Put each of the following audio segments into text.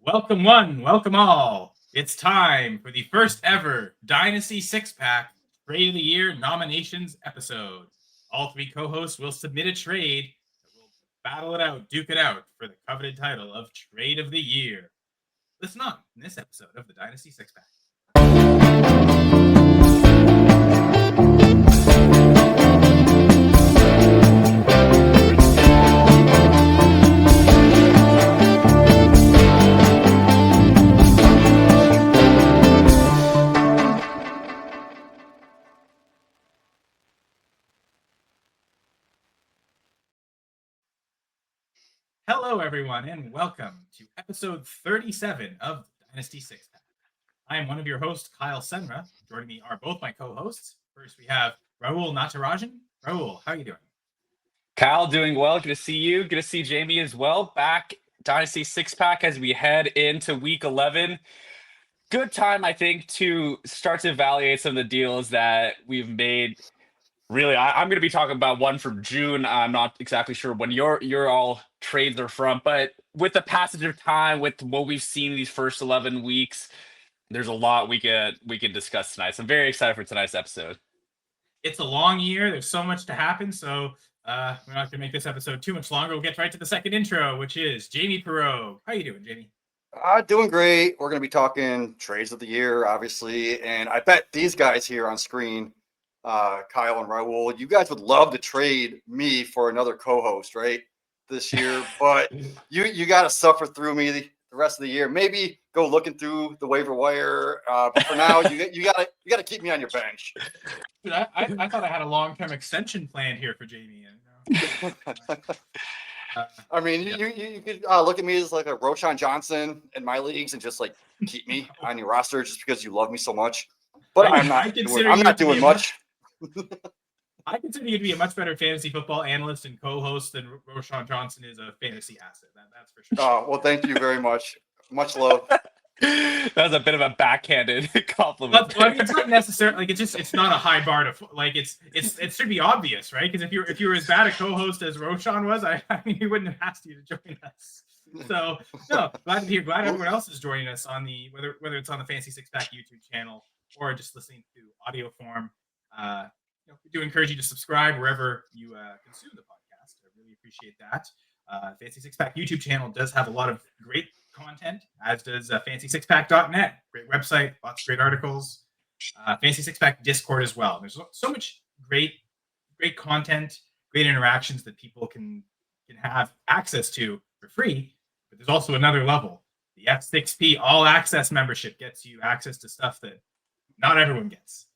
Welcome one, welcome all. It's time for the first ever Dynasty six-pack Trade of the Year nominations episode. All three co-hosts will submit a trade that will battle it out, duke it out for the coveted title of Trade of the Year. Listen on in this episode of the Dynasty six-pack. Hello, everyone, and welcome to episode 37 of Dynasty Six Pack. I am one of your hosts, Kyle Senra. Joining me are both my co-hosts. First, we have Rahul Natarajan. Rahul, how are you doing? Kyle, doing well. Good to see you. Good to see Jamie as well. Back Dynasty Six Pack as we head into Week 11. Good time, I think, to start to evaluate some of the deals that we've made. Really, I'm going to be talking about one from June. I'm not exactly sure when your all trades are from, but with the passage of time, with what we've seen these first 11 weeks, there's a lot we can discuss tonight. So I'm very excited for tonight's episode. It's a long year. There's so much to happen, so we're not going to make this episode too much longer. We'll get right to the second intro, which is Jamie Perog. How you doing, Jamie? Doing great. We're going to be talking trades of the year, obviously, and I bet these guys here on screen, Kyle and Rahul, you guys would love to trade me for another co-host, right, this year, but you got to suffer through me the rest of the year. Maybe go looking through the waiver wire, but for now, you got to keep me on your bench. Dude, I thought I had a long-term extension planned here for Jamie. I mean, you could look at me as like a Roshan Johnson in my leagues and just like keep me on your roster just because you love me so much. But I'm not doing much. I consider you to be a much better fantasy football analyst and co-host than Roshan Johnson is a fantasy asset. That's for sure. Oh, well, thank you very much. Much love. That was a bit of a backhanded compliment. But it's not necessarily like it's not a high bar to like it should be obvious, right? Because if you were as bad a co-host as Roshan was, I mean he wouldn't have asked you to join us. So no, glad to hear. Glad everyone else is joining us on the whether it's on the Fantasy Six Pack YouTube channel or just listening to audio form. We do encourage you to subscribe wherever you consume the podcast. I really appreciate that. Fantasy Six Pack YouTube channel does have a lot of great content, as does FantasySixPack.net. Great website, lots of great articles. Fantasy Six Pack Discord as well. There's so much great content, great interactions that people can have access to for free. But there's also another level. The F6P All Access membership gets you access to stuff that not everyone gets.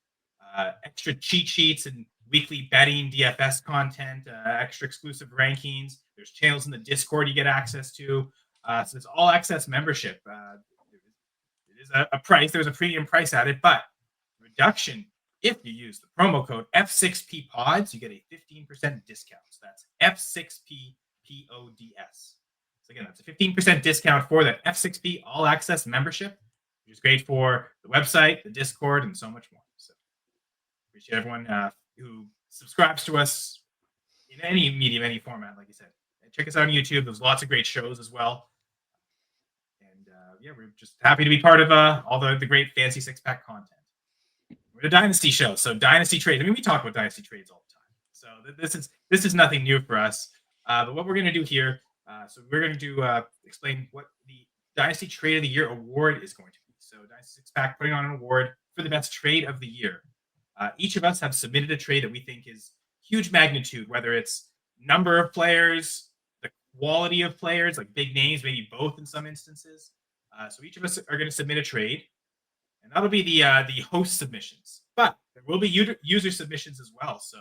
Extra cheat sheets and weekly betting, DFS content, extra exclusive rankings. There's channels in the Discord you get access to. So it's all access membership. It is a price. There's a premium price at it, but reduction if you use the promo code F6P Pods, you get a 15% discount. So that's F6P PODS. So again, that's a 15% discount for that F6P All Access membership, which is great for the website, the Discord, and so much more. So appreciate everyone who subscribes to us in any medium, any format, like you said. And check us out on YouTube. There's lots of great shows as well. And we're just happy to be part of all the great Fantasy Six Pack content. We're a Dynasty show, so Dynasty trades. I mean, we talk about Dynasty trades all the time. So this is nothing new for us. But what we're going to do here, so we're going to explain what the Dynasty Trade of the Year award is going to be. So Dynasty Six Pack putting on an award for the best trade of the year. Each of us have submitted a trade that we think is huge magnitude, whether it's number of players, the quality of players, like big names, maybe both in some instances. So each of us are going to submit a trade, and that'll be the host submissions. But there will be user submissions as well. So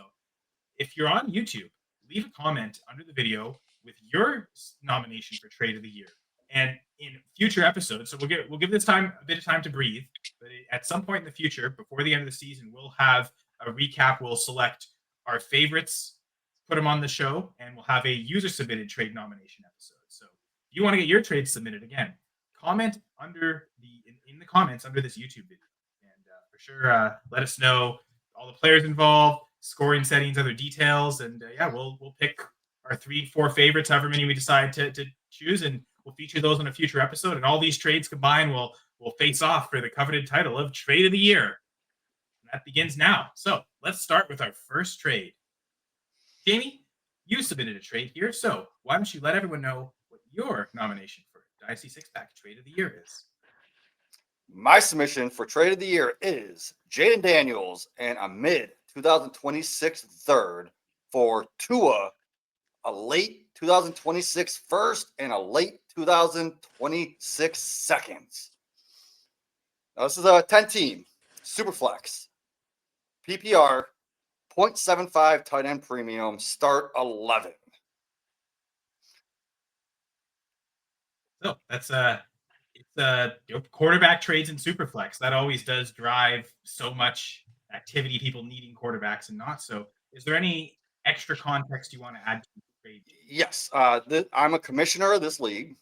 if you're on YouTube, leave a comment under the video with your nomination for Trade of the Year. And in future episodes, so we'll give this time a bit of time to breathe. But at some point in the future, before the end of the season, we'll have a recap. We'll select our favorites, put them on the show, and we'll have a user-submitted trade nomination episode. So if you want to get your trade submitted again, comment in the comments under this YouTube video, and for sure let us know all the players involved, scoring settings, other details, and we'll pick our 3-4 favorites, however many we decide to choose, and we'll feature those in a future episode. And all these trades combined will face off for the coveted title of Trade of the Year. And that begins now. So let's start with our first trade. Jamie, you submitted a trade here, so why don't you let everyone know what your nomination for Dynasty Six Pack Trade of the Year is? My submission for Trade of the Year is Jayden Daniels and a mid-2026 third for Tua, a late 2026 first, and a late 2026 second. Now, this is a 10-team, Superflex, PPR, 0.75 tight end premium, start 11. So that's quarterback trades in Superflex. That always does drive so much activity, people needing quarterbacks and not. So is there any extra context you want to add to the trade? Yes, I'm a commissioner of this league,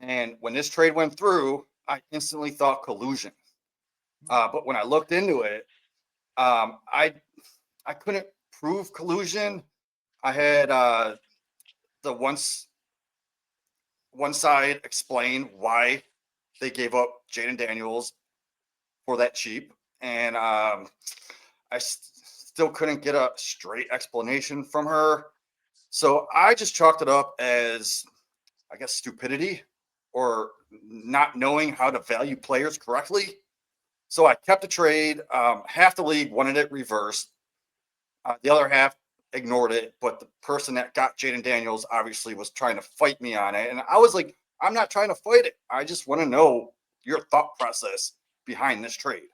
and when this trade went through, I instantly thought collusion. But when I looked into it, I couldn't prove collusion. I had the one side explain why they gave up Jayden Daniels for that cheap, and I still couldn't get a straight explanation from her. So I just chalked it up as, I guess, stupidity or not knowing how to value players correctly. So I kept the trade. Half the league wanted it reversed. The other half ignored it. But the person that got Jayden Daniels obviously was trying to fight me on it. And I was like, I'm not trying to fight it. I just want to know your thought process behind this trade.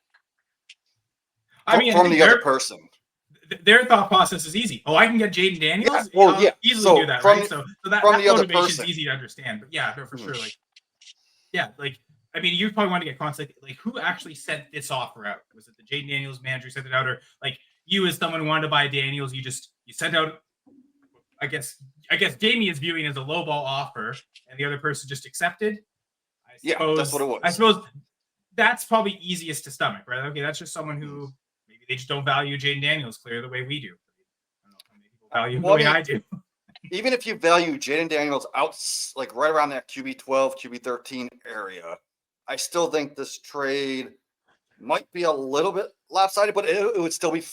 From the other person. Their thought process is easy. Oh, I can get Jayden Daniels? Yeah, well, yeah. Easily do that, right? So that the other motivation person is easy to understand. But yeah, no, for sure. Like, yeah, like, I mean, you probably want to get context. Like, who actually sent this offer out? Was it the Jayden Daniels manager sent it out, or like you as someone who wanted to buy Daniels, you sent out? I guess Jamie is viewing as a lowball offer, and the other person just accepted. Yeah, that's what it was. I suppose that's probably easiest to stomach, right? Okay, that's just someone who maybe they just don't value Jayden Daniels clear the way we do. I don't know how many people value him the way I do. Even if you value Jayden Daniels out, like right around that QB 12, QB 13 area, I still think this trade might be a little bit lopsided, but it would still be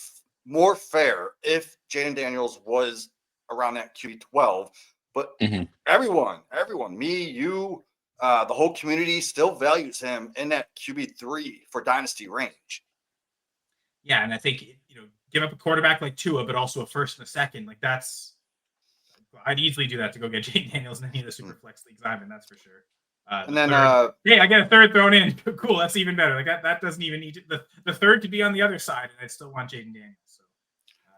more fair if Jayden Daniels was around that QB 12. But everyone, me, you, the whole community still values him in that QB 3 for Dynasty range. Yeah, and I think, give up a quarterback like Tua, but also a first and a second. Like I'd easily do that to go get Jayden Daniels in any of the super flex leagues I'm in, that's for sure. And then, hey, I get a third thrown in. Cool, that's even better. Like that doesn't even need to, the third could be on the other side, and I still want Jayden Daniels. So,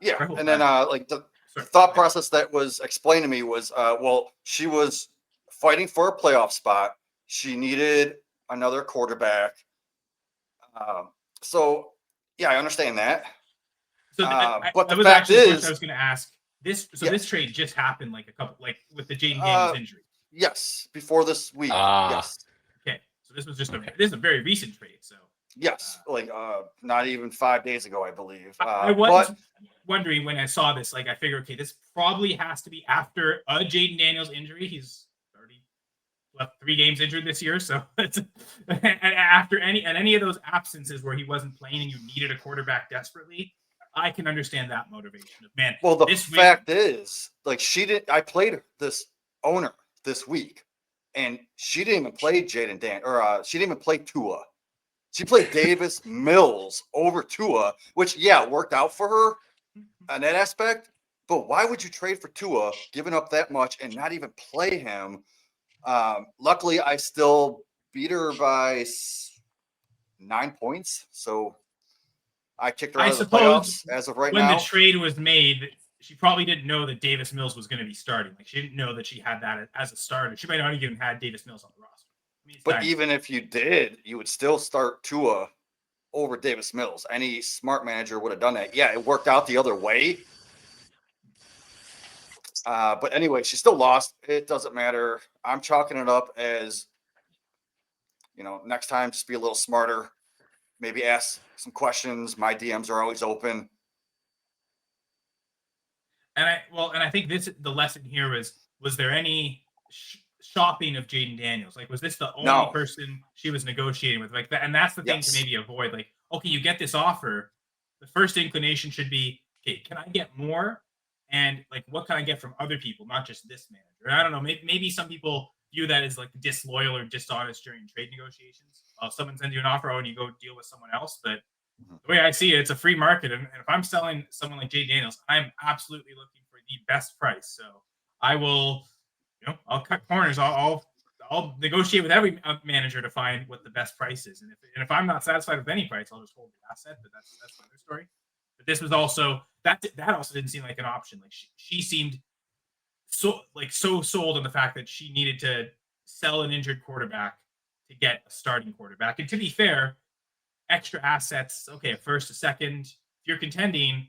yeah, and then like the thought process that was explained to me was, well, she was fighting for a playoff spot. She needed another quarterback. So yeah, I understand that. So, but the was fact actually is, I was going to ask this. So this trade just happened like with the Jayden Daniels injury. Yes, before this week. Yes. Okay, so this was just this is a very recent trade. So yes, not even 5 days ago, I believe. I was wondering when I saw this. Like I figured, okay, this probably has to be after a Jayden Daniels injury. He's already left 3 games injured this year, so it's and after any of those absences where he wasn't playing and you needed a quarterback desperately. I can understand that motivation of man. Well, the fact is, like I played this owner this week, and she didn't even play Jayden Dan, or she didn't even play Tua. She played Davis Mills over Tua, which worked out for her in that aspect. But why would you trade for Tua, giving up that much and not even play him? Luckily, I still beat her by 9 points, so I kicked her out of the playoffs as of right now. When the trade was made, she probably didn't know that Davis Mills was going to be starting. Like she didn't know that she had that as a starter. She might not even had Davis Mills on the roster. But even if you did, you would still start Tua over Davis Mills. Any smart manager would have done that. Yeah, it worked out the other way. But anyway, she still lost. It doesn't matter. I'm chalking it up as, next time, just be a little smarter. Maybe ask some questions. My DMs are always open. And I think the lesson here was there any shopping of Jayden Daniels? Like, was this the only No. person she was negotiating with? Like that, and that's the thing Yes. to maybe avoid. Like, okay, you get this offer. The first inclination should be, okay, can I get more? And like, what can I get from other people, not just this manager? I don't know. Maybe some people view that as like disloyal or dishonest during trade negotiations. Someone sends you an offer, and you go deal with someone else. But the way I see it, it's a free market. And if I'm selling someone like Jayden Daniels, I'm absolutely looking for the best price. So I will, I'll cut corners. I'll negotiate with every manager to find what the best price is. And if I'm not satisfied with any price, I'll just hold the asset. But that's another story. But this was also that also didn't seem like an option. Like she seemed so sold on the fact that she needed to sell an injured quarterback to get a starting quarterback. And to be fair, extra assets, okay, a first, a second. If you're contending,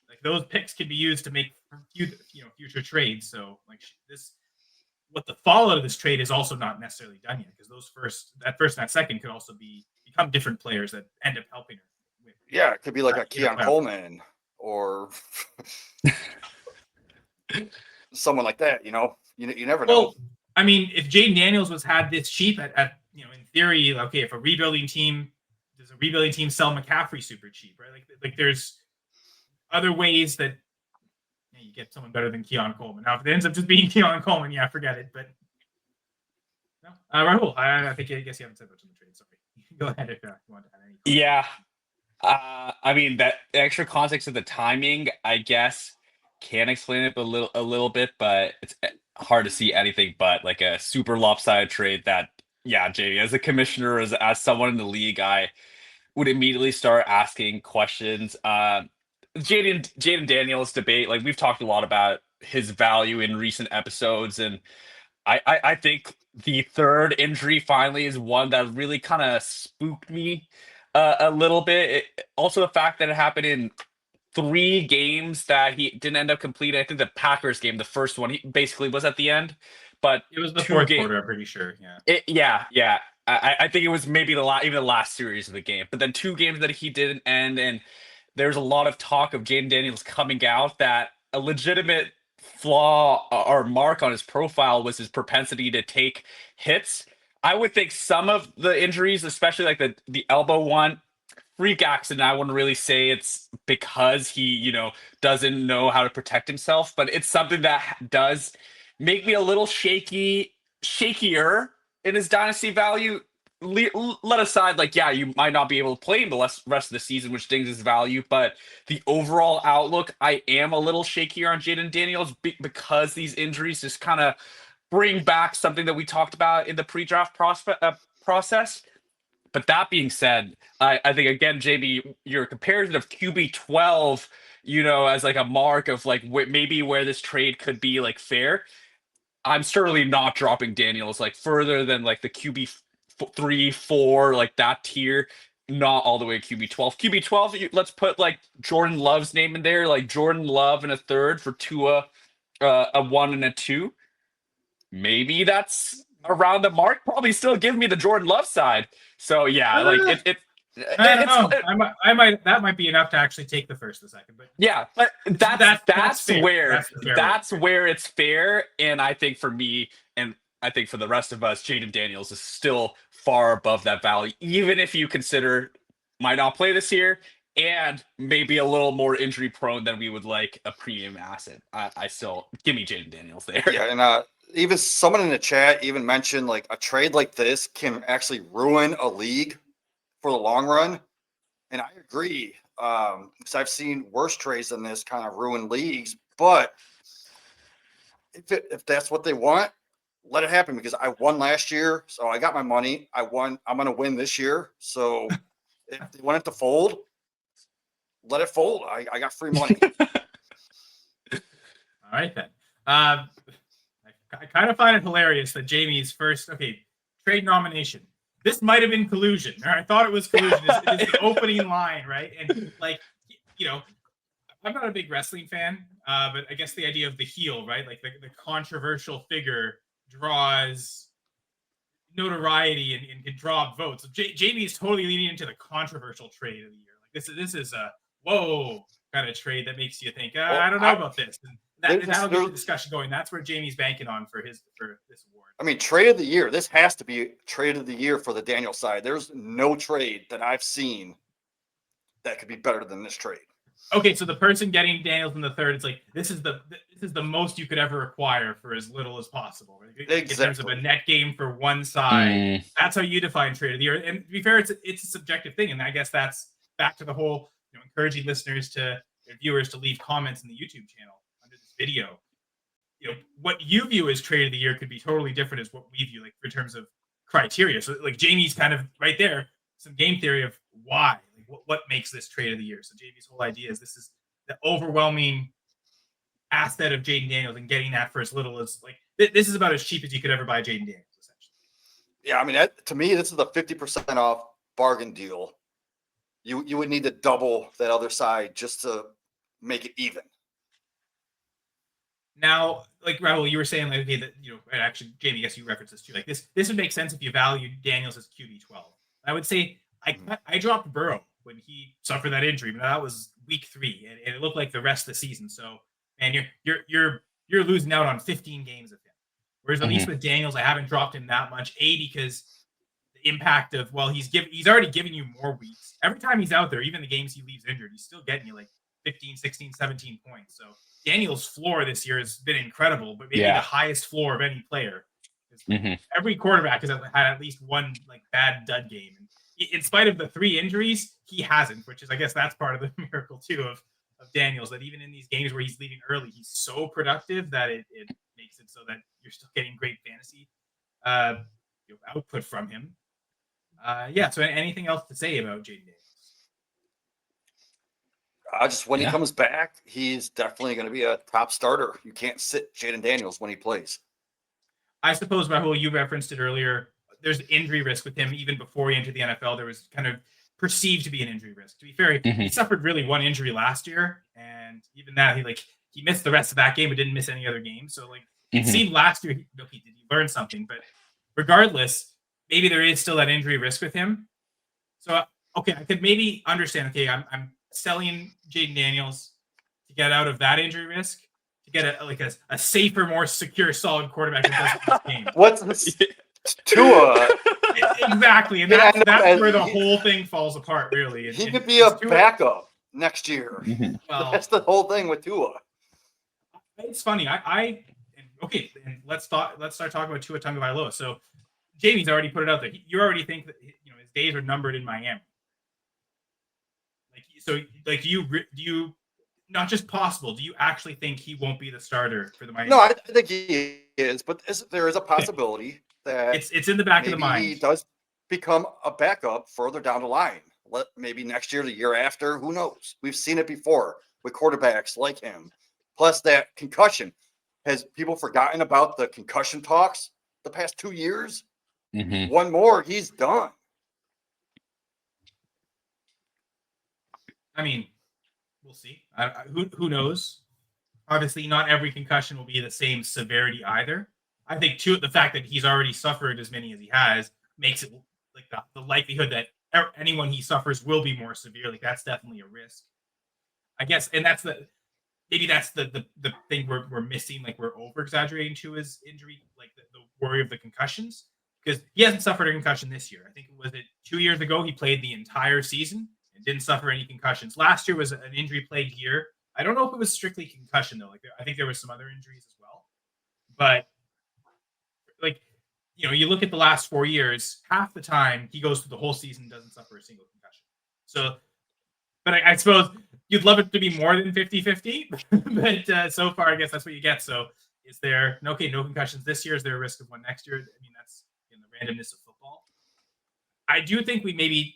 like those picks can be used to make future trades. So like what the fallout of this trade is also not necessarily done yet, because that first and that second could also become different players that end up helping her. Yeah, it could be like a Keon Coleman or someone like that. You never know. Well, I mean, if Jayden Daniels had this cheap at in theory, okay, if a rebuilding team does a rebuilding team sell McCaffrey super cheap, right? Like there's other ways that you get someone better than Keon Coleman. Now, if it ends up just being Keon Coleman, yeah, forget it. But no, Rahul, I guess you haven't said much on the trade. Sorry, go ahead if you want to add any. Yeah. I mean, that extra context of the timing, I guess, can explain it a little bit, but it's hard to see anything but like a super lopsided trade that, yeah, Jamie, as a commissioner, as someone in the league, I would immediately start asking questions. Jayden Daniels debate, like we've talked a lot about his value in recent episodes, and I think the third injury finally is one that really kind of spooked me a little bit. Also, the fact that it happened in 3 games that he didn't end up completing. I think the Packers game, the first one, he basically was at the end, but it was the fourth quarter. I'm pretty sure. Yeah. Yeah. I think it was maybe even the last series of the game, but then 2 games that he didn't end, and there's a lot of talk of Jayden Daniels coming out that a legitimate flaw or mark on his profile was his propensity to take hits. I would think some of the injuries, especially like the elbow one, freak accident. I wouldn't really say it's because he, doesn't know how to protect himself, but it's something that does make me a little shakier in his dynasty value. Let aside, like, yeah, you might not be able to play him the rest of the season, which dings his value, but the overall outlook, I am a little shakier on Jayden Daniels because these injuries just kind of bring back something that we talked about in the pre-draft process. But that being said, I think, again, JB, your comparison of QB 12, as like a mark of like maybe where this trade could be like fair. I'm certainly not dropping Daniels like further than like the QB 3, 4, like that tier. Not all the way to QB 12. QB 12, let's put like Jordan Love's name in there, like Jordan Love in a third for Tua, a 1 and a 2. Maybe that's around the mark. Probably still give me the Jordan Love side. So yeah, like I don't know. I might that might be enough to actually take the first, the second, but yeah, but that's fair. That's where it's fair. And I think for me, and I think for the rest of us, Jayden Daniels is still far above that value, even if you consider might not play this year and maybe a little more injury prone than we would like a premium asset. I still give me Jayden Daniels there. Yeah, and even someone in the chat even mentioned like a trade like this can actually ruin a league for the long run. And I agree. Because I've seen worse trades than this kind of ruin leagues. But if that's what they want, let it happen, because I won last year. So I got my money. I won. I'm going to win this year. So if they want it to fold, let it fold. I got free money. All right, then. I kind of find it hilarious that Jamie's first, trade nomination. This might have been collusion, or I thought it was collusion. It's the opening line, right? And I'm not a big wrestling fan, but I guess the idea of the heel, right? Like the controversial figure draws notoriety and can draw votes. Jamie is totally leaning into the controversial trade of the year. Like this is a whoa kind of trade that makes you think, I don't know about this. And that'll get the discussion going. That's where Jamie's banking on for this award. I mean, trade of the year. This has to be trade of the year for the Daniels side. There's no trade that I've seen that could be better than this trade. Okay, so the person getting Daniels in the third, it's like this is the most you could ever acquire for as little as possible. Right? Exactly. In terms of a net gain for one side, that's how you define trade of the year. And to be fair, it's a subjective thing, and I guess that's back to the whole encouraging listeners to viewers to leave comments in the YouTube channel under this video. What you view as trade of the year could be totally different as what we view, like in terms of criteria. So like Jamie's kind of right there, some game theory of why. What makes this trade of the year? So Jamie's whole idea is this is the overwhelming asset of Jayden Daniels, and getting that for as little as this is about as cheap as you could ever buy Jayden Daniels, essentially. Yeah, I mean, to me, this is a 50% off bargain deal. You would need to double that other side just to make it even. Now, like Rahul, you were saying, like, okay, that and actually, Jamie, I guess you referenced this too. Like this would make sense if you value Daniels as QB12. I would say I dropped Burrow when he suffered that injury, but that was week 3, and it looked like the rest of the season. So, man, you're losing out on 15 games of him. Whereas at least with Daniels, I haven't dropped him that much. Because the impact of he's already given you more weeks. Every time he's out there, even the games he leaves injured, he's still getting you like 15, 16, 17 points. So Daniels' floor this year has been incredible, but maybe the highest floor of any player. Every quarterback has had at least one bad dud game. And in spite of the 3 injuries, he hasn't, which is, I guess that's part of the miracle too of Daniels, that even in these games where he's leaving early, he's so productive that it makes it so that you're still getting great fantasy output from him. So anything else to say about Jayden Daniels? Just when he comes back, he's definitely going to be a top starter. You can't sit Jayden Daniels when he plays. I suppose, Rahul, you referenced it earlier. There's injury risk with him even before he entered the NFL. There was kind of perceived to be an injury risk. To be fair, he suffered really one injury last year, and even that he missed the rest of that game, but didn't miss any other games. So it seemed last year, did he learn something? But regardless, maybe there is still that injury risk with him. So okay, I could maybe understand. Okay, I'm selling Jayden Daniels to get out of that injury risk, to get a safer, more secure, solid quarterback that doesn't miss games. What's this? Tua. Exactly, and that's where the whole thing falls apart, really. He could be a backup next year. Well, that's the whole thing with Tua. It's funny. And let's start talking about Tua Tagovailoa. So Jamie's already put it out there. You already think that his days are numbered in Miami. Do you not just possible? Do you actually think he won't be the starter for the Miami? No, I think he is, but there is a possibility that it's in the back of the mind. He does become a backup further down the line. Maybe next year, the year after, who knows? We've seen it before with quarterbacks like him. Plus that concussion. Has people forgotten about the concussion talks the past 2 years? One more, he's done. I mean, we'll see. Who knows? Obviously, not every concussion will be the same severity either. I think too, the fact that he's already suffered as many as he has makes it like the likelihood that anyone he suffers will be more severe. Like that's definitely a risk, I guess. And that's the thing we're missing. Like we're over exaggerating to his injury, like the worry of the concussions, because he hasn't suffered a concussion this year. I think it 2 years ago he played the entire season and didn't suffer any concussions. Last year was an injury-plagued year. I don't know if it was strictly concussion though. I think there was some other injuries as well, but you look at the last 4 years, half the time he goes through the whole season and doesn't suffer a single concussion. So, but I suppose you'd love it to be more than 50-50, but so far, I guess that's what you get. So is there, no concussions this year? Is there a risk of one next year? I mean, that's the randomness of football. I do think we maybe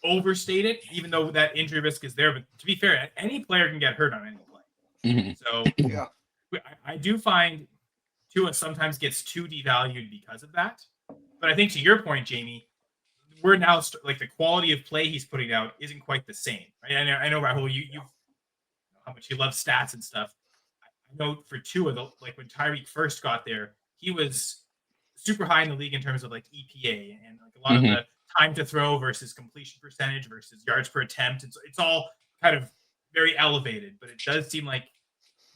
overstate it, even though that injury risk is there. But to be fair, any player can get hurt on any play. So yeah, I do find Tua sometimes gets too devalued because of that. But I think to your point, Jamie, we're now the quality of play he's putting out isn't quite the same, right? I know Rahul, you know how much you love stats and stuff. I know for Tua, when Tyreek first got there, he was super high in the league in terms of EPA and a lot of the time to throw versus completion percentage versus yards per attempt. It's all kind of very elevated, but it does seem like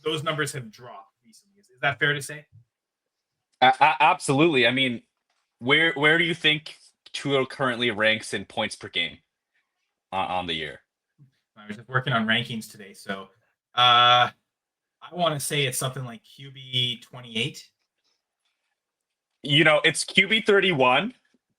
those numbers have dropped recently. Is that fair to say? Absolutely. I mean, where do you think Tua currently ranks in points per game on the year? I was just working on rankings today, so I want to say it's something like QB 28. It's QB 31.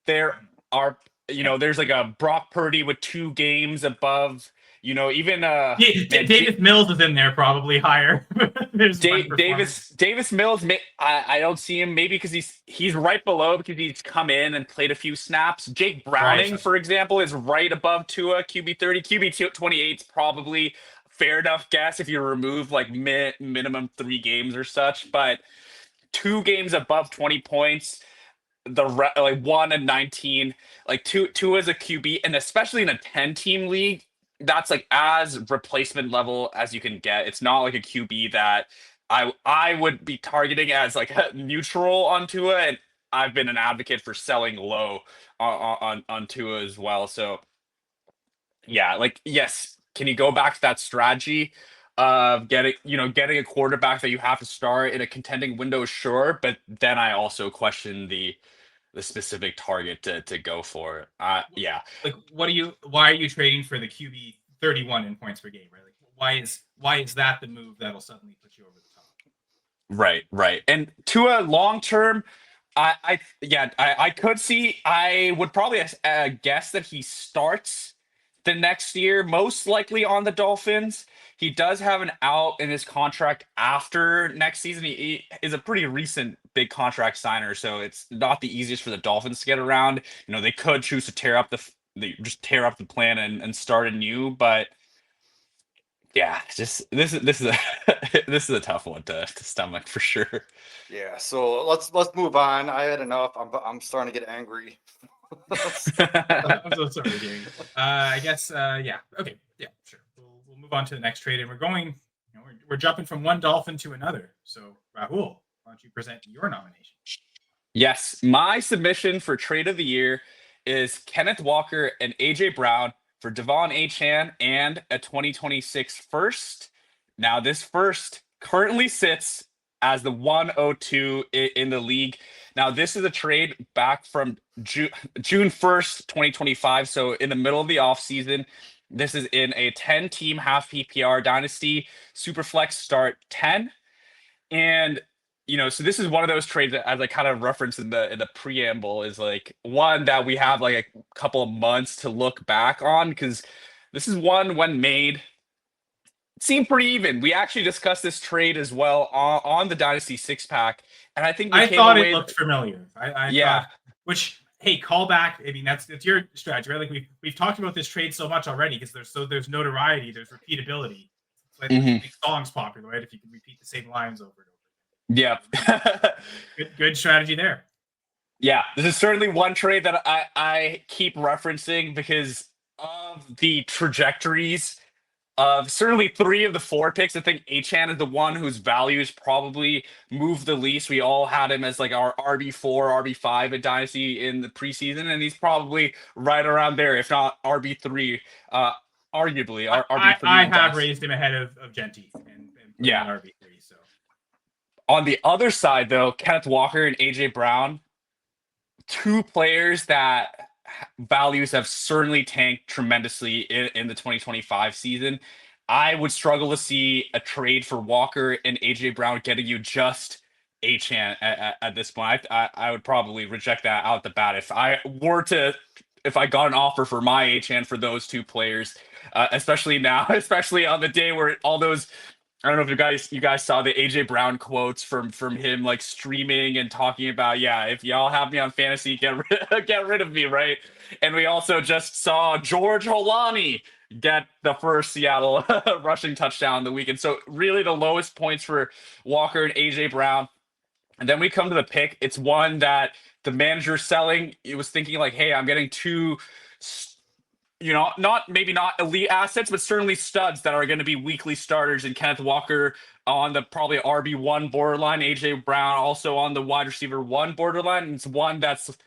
There are, there's like a Brock Purdy with 2 games above, even Davis Mills is in there probably higher. Davis Mills. I don't see him maybe because he's right below because he's come in and played a few snaps. Jake Browning, Right. for example, is right above Tua, QB 30, QB 28 is probably fair enough guess if you remove like minimum 3 games or such, but 2 games above 20 points. Like 1 and 19, like two as a QB, and especially in a 10-team league, that's like as replacement level as you can get. It's not like a QB that I would be targeting as like neutral on Tua, and I've been an advocate for selling low on Tua as well. So yeah, like yes, can you go back to that strategy of getting a quarterback that you have to start in a contending window? Sure, but then I also question the specific target to go for. Yeah. Like, why are you trading for the QB 31 in points per game, right? Like, why is that the move that'll suddenly put you over the top? Right. And Tua long term, I could see. I would probably guess that he starts the next year, most likely on the Dolphins. He does have an out in his contract after next season. He is a pretty recent big contract signer, so it's not the easiest for the Dolphins to get around. They could choose to tear up the plan and start anew, but yeah, just this is a this is a tough one to stomach for sure. Yeah, so let's move on. I had enough. I'm starting to get angry. I'm so sorry, Gary. I guess yeah. Okay, yeah, sure. We'll move on to the next trade, and we're going. We're jumping from one Dolphin to another. So Rahul, why don't you present your nomination? Yes, my submission for trade of the year is Kenneth Walker and AJ Brown for Devon Achane and a 2026 first. Now, this first currently sits as the 102 in the league. Now, this is a trade back from June 1st, 2025. So in the middle of the offseason, this is in a 10-team half PPR dynasty, Superflex start 10. And so this is one of those trades that, as I kind of referenced in the preamble, is like one that we have like a couple of months to look back on, because this is one when made, it seemed pretty even. We actually discussed this trade as well on the Dynasty 6-pack, and I think I thought it looked familiar. I yeah. thought, which, hey, call back. I mean, that's your strategy, right? Like we've talked about this trade so much already because there's notoriety, there's repeatability. So I think it makes songs popular, right? If you can repeat the same lines over and over. Yeah. good strategy there. Yeah, this is certainly one trade that I keep referencing because of the trajectories of certainly 3 of the 4 picks. I think Achane is the one whose values probably moved the least. We all had him as like our RB4, RB5 at Dynasty in the preseason, and he's probably right around there, if not RB3, arguably. RB3 I have raised him ahead of Genty and yeah. RB3. So on the other side, though, Kenneth Walker and AJ Brown, 2 players that values have certainly tanked tremendously in the 2025 season. I would struggle to see a trade for Walker and AJ Brown getting you just Achane at this point. I would probably reject that out the bat if I got an offer for my Achane for those 2 players, especially now, especially on the day where all those. I don't know if you guys saw the AJ Brown quotes from him, like streaming and talking about, yeah, if y'all have me on fantasy, get rid of me, right? And we also just saw George Holani get the first Seattle rushing touchdown the weekend. So really the lowest points for Walker and AJ Brown. And then we come to the pick. It's one that the manager selling, it was thinking like, hey, I'm getting 2 maybe not elite assets, but certainly studs that are going to be weekly starters in Kenneth Walker on the probably RB1 borderline, AJ Brown also on the wide receiver 1 borderline. And it's one that's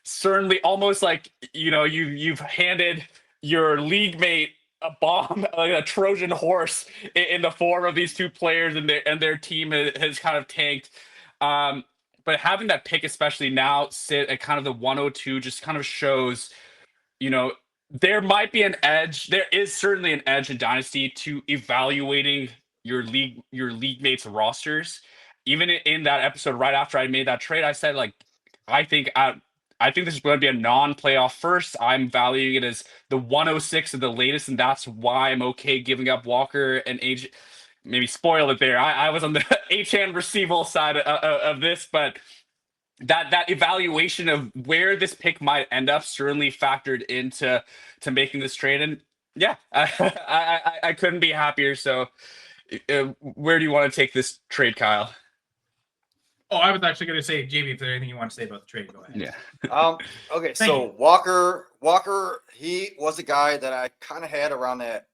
certainly almost like, you've handed your league mate a bomb, like a Trojan horse in the form of these two players, and their team has kind of tanked. But having that pick, especially now, sit at kind of the 102, just kind of shows, there might be an edge. There is certainly an edge in Dynasty to evaluating your league mates' rosters. Even in that episode, right after I made that trade, I said, like, I think this is going to be a non-playoff first. I'm valuing it as the 106 at the latest, and that's why I'm okay giving up Walker and AJ. Maybe spoil it there. I was on the Achane receival side of this, but that evaluation of where this pick might end up certainly factored into making this trade. And yeah, I couldn't be happier. So where do you want to take this trade, Kyle? Oh, I was actually going to say, Jamie, if there's anything you want to say about the trade, go ahead. Yeah. Okay, so Walker, he was a guy that I kind of had around that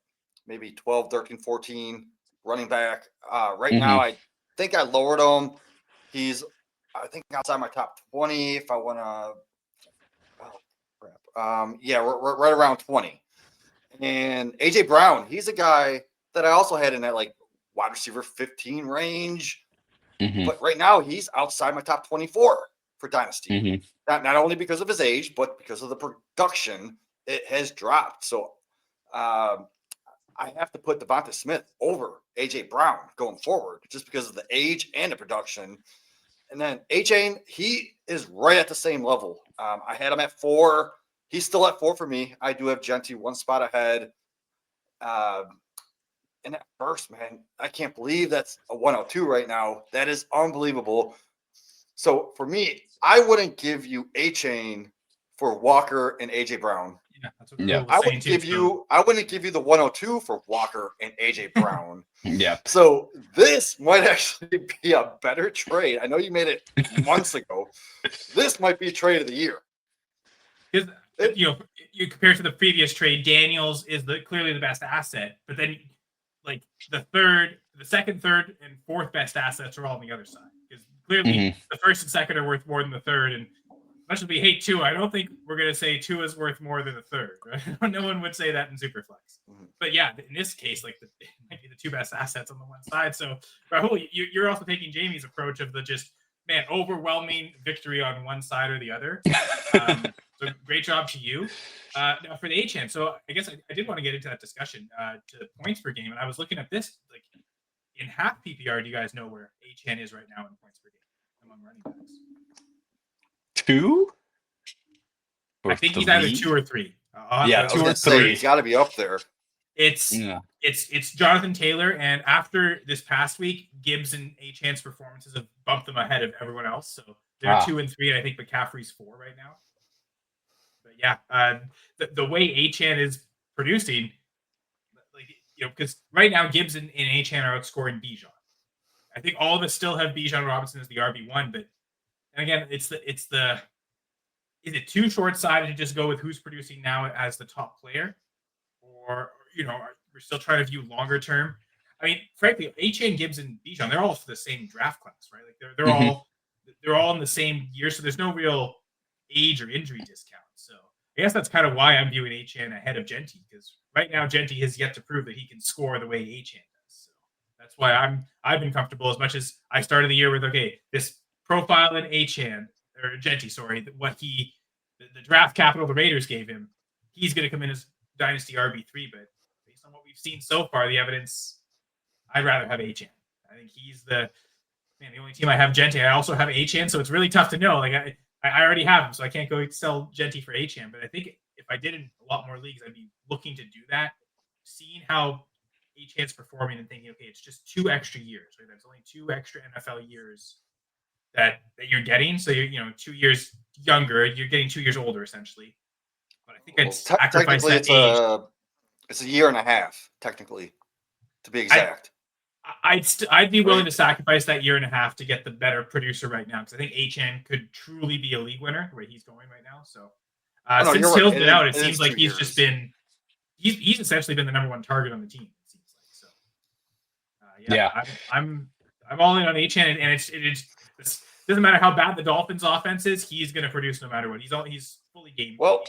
maybe 12, 13, 14 running back. Right now, I think I lowered him. He's, I think, outside my top 20 if I want to. Oh, crap. Yeah, we're right around 20. And AJ Brown, he's a guy that I also had in that like wide receiver 15 range. But right now, he's outside my top 24 for Dynasty. Not only because of his age, but because of the production, it has dropped. So I have to put Devonta Smith over AJ Brown going forward, just because of the age and the production. And then Achane, he is right at the same level. I had him at 4. He's still at 4 for me. I do have Genty one spot ahead. And at first, man, I can't believe that's a 102 right now. That is unbelievable. So for me, I wouldn't give you Achane for Walker and AJ Brown. Yeah, that's what I wouldn't give you the 102 for Walker and AJ Brown. Yeah. So this might actually be a better trade. I know you made it months ago. This might be trade of the year. Because you compare to the previous trade, Daniels is clearly the best asset, but then like the second, third, and fourth best assets are all on the other side. Because clearly the first and second are worth more than the third. And much as we hate Tua, I don't think we're going to say Tua is worth more than the third. Right? No one would say that in Superflex. But yeah, in this case, like it might be the two best assets on the one side. So Rahul, you're also taking Jamie's approach of the overwhelming victory on one side or the other. So great job to you. Now for the Achane. So I guess I did want to get into that discussion to points per game. And I was looking at this, like in half PPR, do you guys know where Achane is right now in points per game among running backs? 2? I think he's either 2 or 3. 2 or 3. He's got to be up there. It's Jonathan Taylor, and after this past week, Gibbs and Achane's performances have bumped them ahead of everyone else. So they're 2 and 3, and I think McCaffrey's 4 right now. But yeah, the way Achane is producing, because right now Gibbs and Achane are outscoring Bijan. I think all of us still have Bijan Robinson as the RB1, but and again, is it too short-sighted to just go with who's producing now as the top player, or we're still trying to view longer term? I mean, frankly, Achane, Gibbs, and Bijan, they're all for the same draft class, right? Like they're all in the same year, so there's no real age or injury discount. So I guess that's kind of why I'm viewing Achane ahead of Genty, because right now Genty has yet to prove that he can score the way Achane does. So that's why I've been comfortable, as much as I started the year with this profile in Achane or Genty, what the draft capital the Raiders gave him, he's going to come in as Dynasty RB3, but based on what we've seen so far, the evidence, I'd rather have Achane. I think he's the only team I have Genty. I also have Achane, so it's really tough to know. Like I already have him, so I can't go sell Genty for Achane. But I think if I did in a lot more leagues, I'd be looking to do that, seeing how Achane's performing and thinking, okay, it's just 2 extra years, right? That's only 2 extra NFL years that you're getting. So you're 2 years younger, you're getting 2 years older essentially. But I think I'd sacrifice that age. It's a year and a half, technically, to be exact. I'd be willing to sacrifice that year and a half to get the better producer right now, because I think Achane could truly be a league winner the way he's going right now. So since Hill's been out, it seems like he's just been he's essentially been the number 1 target on the team. It seems like so. I'm all in on Achane, and it doesn't matter how bad the Dolphins' offense is, he's going to produce no matter what. He's fully game. Well,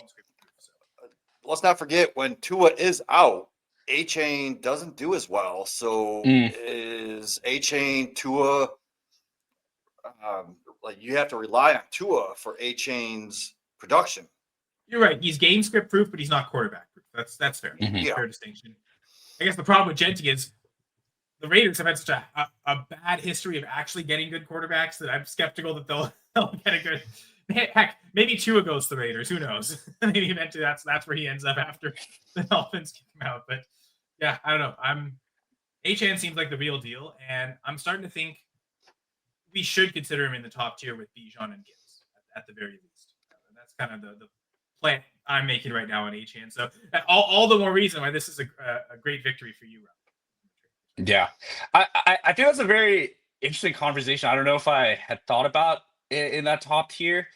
let's not forget, when Tua is out, Achane doesn't do as well. So Mm. is Achane Tua? Like you have to rely on Tua for Achane's production. You're right. He's game script proof, but he's not quarterback proof. That's fair. Mhm. Yeah. Fair distinction. I guess the problem with Genty is the Raiders have had such a bad history of actually getting good quarterbacks that I'm skeptical that they'll get a good. Heck, maybe Tua goes to the Raiders. Who knows? Maybe eventually that's where he ends up after the Dolphins kick him out. But yeah, I don't know. Achane seems like the real deal, and I'm starting to think we should consider him in the top tier with Bijan and Gibbs at the very least. And that's kind of the plan I'm making right now on Achane. So all the more reason why this is a great victory for you, Rob. Yeah, I think that's a very interesting conversation. I don't know if I had thought about in that top tier.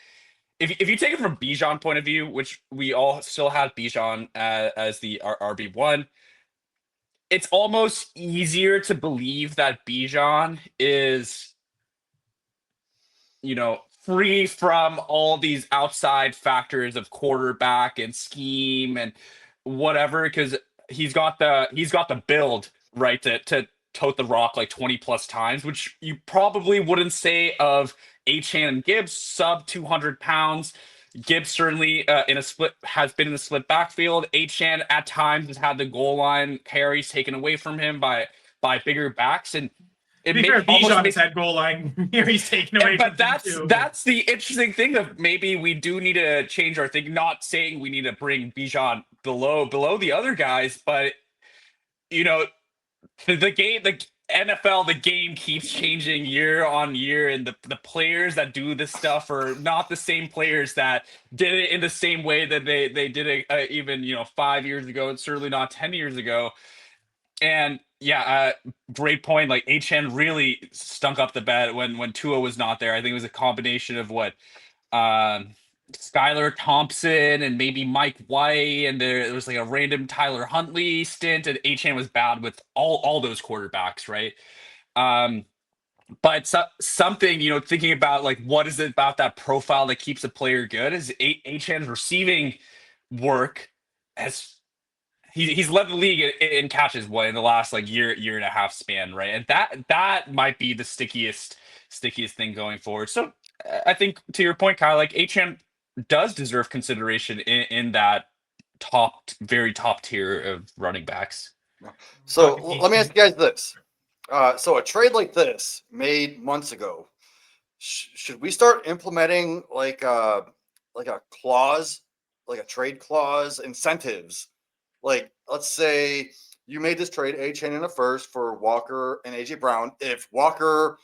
If you take it from Bijan point of view, which we all still have Bijan as the RB1, it's almost easier to believe that Bijan is, free from all these outside factors of quarterback and scheme and whatever, because he's got the build right to tote the rock like 20 plus times, which you probably wouldn't say of Achane and Gibbs, sub 200 pounds. Gibbs certainly has been in the split backfield. Achane at times has had the goal line carries taken away from him by bigger backs, and to be fair, Bijan has had goal line carries taken away from him too. That's the interesting thing that maybe we do need to change our thing. Not saying we need to bring Bijan below the other guys, but the game, the NFL, the game keeps changing year on year, and the players that do this stuff are not the same players that did it in the same way that they did it even 5 years ago, and certainly not 10 years ago. And yeah, great point. Like Achane really stunk up the bed when Tua was not there. I think it was a combination of what Skylar Thompson and maybe Mike White, and there was like a random Tyler Huntley stint, and Achane was bad with all those quarterbacks, right? But something, thinking about like what is it about that profile that keeps a player good is Achane's receiving work has. He's led the league in catches in the last like year and a half span, right? And that might be the stickiest thing going forward. So I think to your point, Kyle, like Achane does deserve consideration in that very top tier of running backs. So let me ask you guys this. So a trade like this made months ago, should we start implementing like a clause, like a trade clause, incentives? Like, let's say you made this trade, Achane in a first for Walker and AJ Brown. If Walker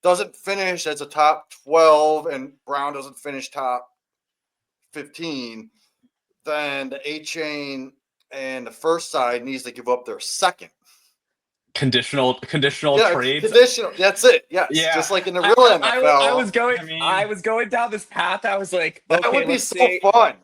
doesn't finish as a top 12 and Brown doesn't finish top 15, then the Achane and the first side needs to give up their second. Conditional trades. Conditional. That's it. Yes. Yeah. Just like in the real NFL. I was going down this path. I was like, that would be so fun.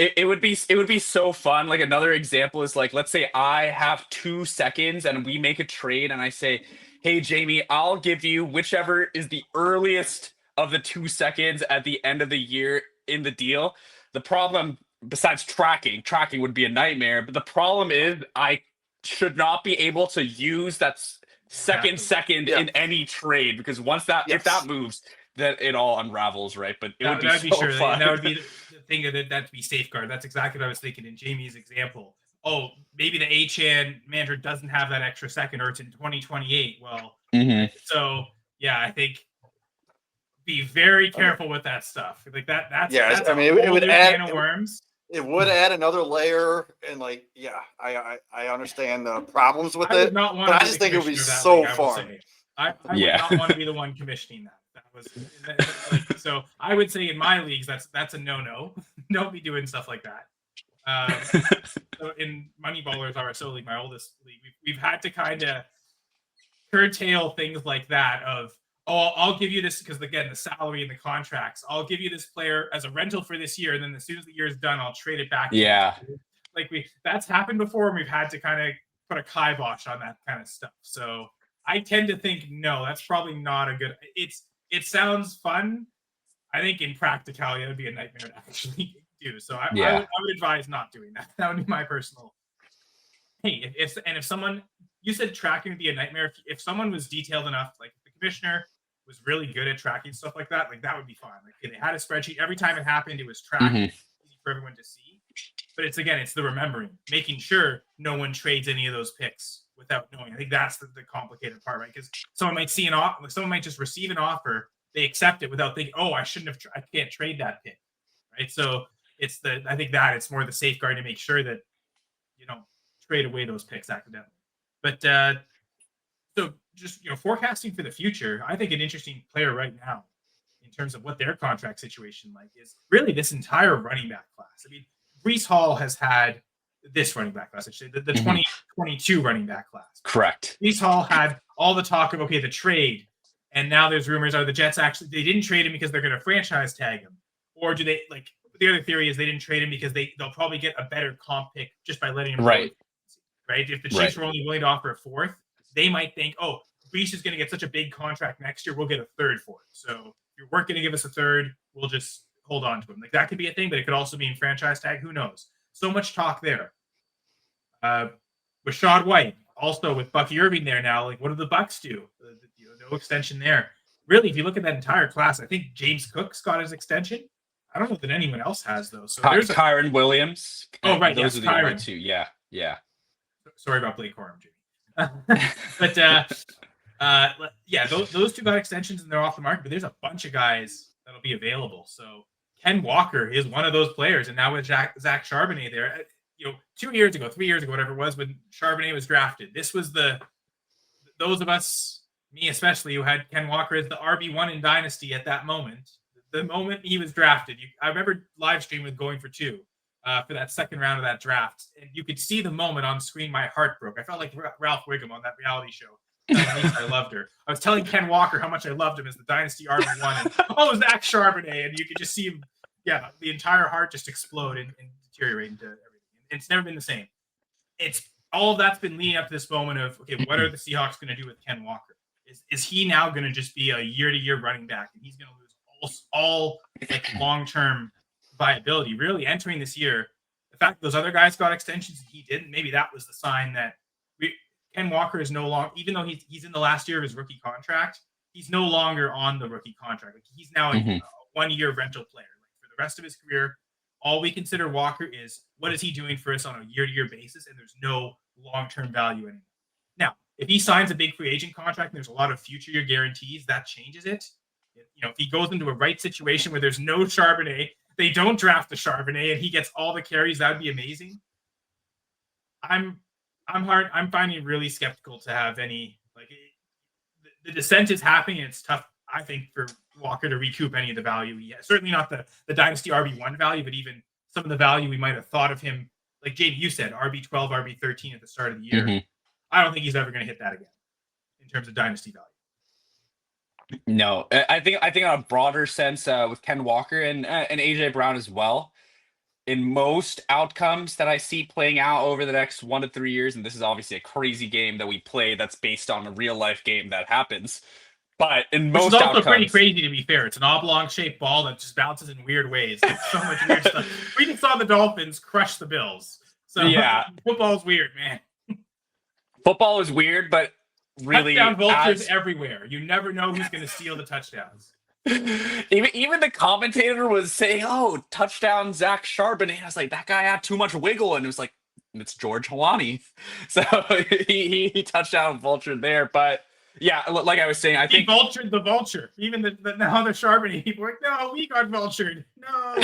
It would be so fun. Like another example is like, let's say I have 2 seconds and we make a trade and I say, hey, Jamie, I'll give you whichever is the earliest of the 2 seconds at the end of the year in the deal. The problem, besides tracking would be a nightmare. But the problem is I should not be able to use that second in any trade, because once if that moves, then it all unravels, right? But it would be so fun. That would be the thing that'd be safeguard. That's exactly what I was thinking in Jamie's example. Oh, maybe the Achane manager doesn't have that extra second, or it's in 2028. Well, so yeah, I think be very careful with that stuff. Like that's I mean, it would add can of worms. It would add another layer, and like, yeah, I understand the problems with it, but I just think it would be so fun. I would not want to be the one commissioning that. So I would say in my leagues that's a no. Don't be doing stuff like that. So in Moneyballers RSO league, my oldest league, we've had to kind of curtail things like that of, oh, I'll give you this because again, the salary and the contracts, I'll give you this player as a rental for this year, and then as soon as the year is done, I'll trade it back. Yeah. Like that's happened before, and we've had to kind of put a kibosh on that kind of stuff. So I tend to think, no, that's probably not a good. It sounds fun. I think in practicality, it would be a nightmare to actually do. So I would advise not doing that. That would be my personal. hey, if someone, you said tracking would be a nightmare. If someone was detailed enough, like if the commissioner was really good at tracking stuff like that would be fine. Like they had a spreadsheet every time it happened, it was tracked, easy for everyone to see. But it's the remembering, making sure no one trades any of those picks without knowing. I think that's the complicated part, right? Because someone might see an offer, someone might just receive an offer, they accept it without thinking, oh, I can't trade that pick, right? So I think that it's more the safeguard to make sure that you don't trade away those picks accidentally. But so just forecasting for the future, I think an interesting player right now in terms of what their contract situation like is really this entire running back class. I mean, Breece Hall has had this running back class, actually, the 2022 running back class. Correct. Breece Hall had all the talk of, okay, the trade. And now there's rumors, are the Jets actually, they didn't trade him because they're going to franchise tag him? Or do they, like, the other theory is they didn't trade him because they'll probably get a better comp pick just by letting him go. Right? If the Chiefs were only willing to offer a fourth, they might think, oh, Breece is going to get such a big contract next year, we'll get a third for it. So if you weren't going to give us a third, we'll just hold on to him. Like, that could be a thing, but it could also mean franchise tag. Who knows? So much talk there. Rashad White, also with Bucky Irving there now. Like, what do the Bucks do? No extension there. Really, if you look at that entire class, I think James Cook's got his extension. I don't know that anyone else has, though. So there's Kyron Williams. Oh, right. Those yes, are the Kyron. other two. Yeah. Sorry about Blake Corum, Jimmy. But those two got extensions and they're off the market. But there's a bunch of guys that'll be available. So Ken Walker is one of those players, and now with Zach Charbonnet there, 2 years ago, 3 years ago, whatever it was, when Charbonnet was drafted, this was those of us, me especially, who had Ken Walker as the RB1 in Dynasty at that moment. The moment he was drafted, I remember live stream with Going for Two for that second round of that draft, and you could see the moment on screen. My heart broke. I felt like Ralph Wiggum on that reality show. At least I loved her. I was telling Ken Walker how much I loved him as the Dynasty RB1, and Zach Charbonnet, and you could just see him, the entire heart just explode and deteriorate into everything. It's never been the same. It's all of that's been leading up to this moment of, okay, what are the Seahawks going to do with Ken Walker? Is he now going to just be a year-to-year running back, and he's going to lose all like long-term viability? Really, entering this year, the fact that those other guys got extensions and he didn't, maybe that was the sign that Ken Walker is no longer, even though he's in the last year of his rookie contract, he's no longer on the rookie contract. Like, he's now a 1 year rental player. Like, for the rest of his career, all we consider Walker is what is he doing for us on a year-to-year basis, and there's no long-term value anymore. Now, if he signs a big free agent contract and there's a lot of future year guarantees, that changes it. If he goes into a right situation where there's no Charbonnet, they don't draft the Charbonnet, and he gets all the carries, that'd be amazing. I'm finding it really skeptical to have any, like, the descent is happening, and it's tough, I think, for Walker to recoup any of the value he has. Certainly not the Dynasty RB1 value, but even some of the value we might have thought of him, like Jamie, you said, RB12, RB13 at the start of the year. I don't think he's ever going to hit that again in terms of Dynasty value. No, I think on a broader sense with Ken Walker and AJ Brown as well, in most outcomes that I see playing out over the next 1 to 3 years, and this is obviously a crazy game that we play that's based on a real life game that happens, but in most it's also outcomes, pretty crazy, to be fair. It's an oblong shaped ball that just bounces in weird ways. It's so much weird stuff. We just saw the Dolphins crush the Bills. So yeah, football's weird, man. Football is weird, but really, touchdown vultures everywhere. You never know who's going to steal the touchdowns. Even the commentator was saying, "Oh, touchdown, Zach Charbonnet." I was like, that guy had too much wiggle, and it was like, it's George Halani. So he touchdown vulture there, but yeah, like I was saying, I think he vultured the vulture. Even now the Charbonnet people were like, no, we got vultured. No,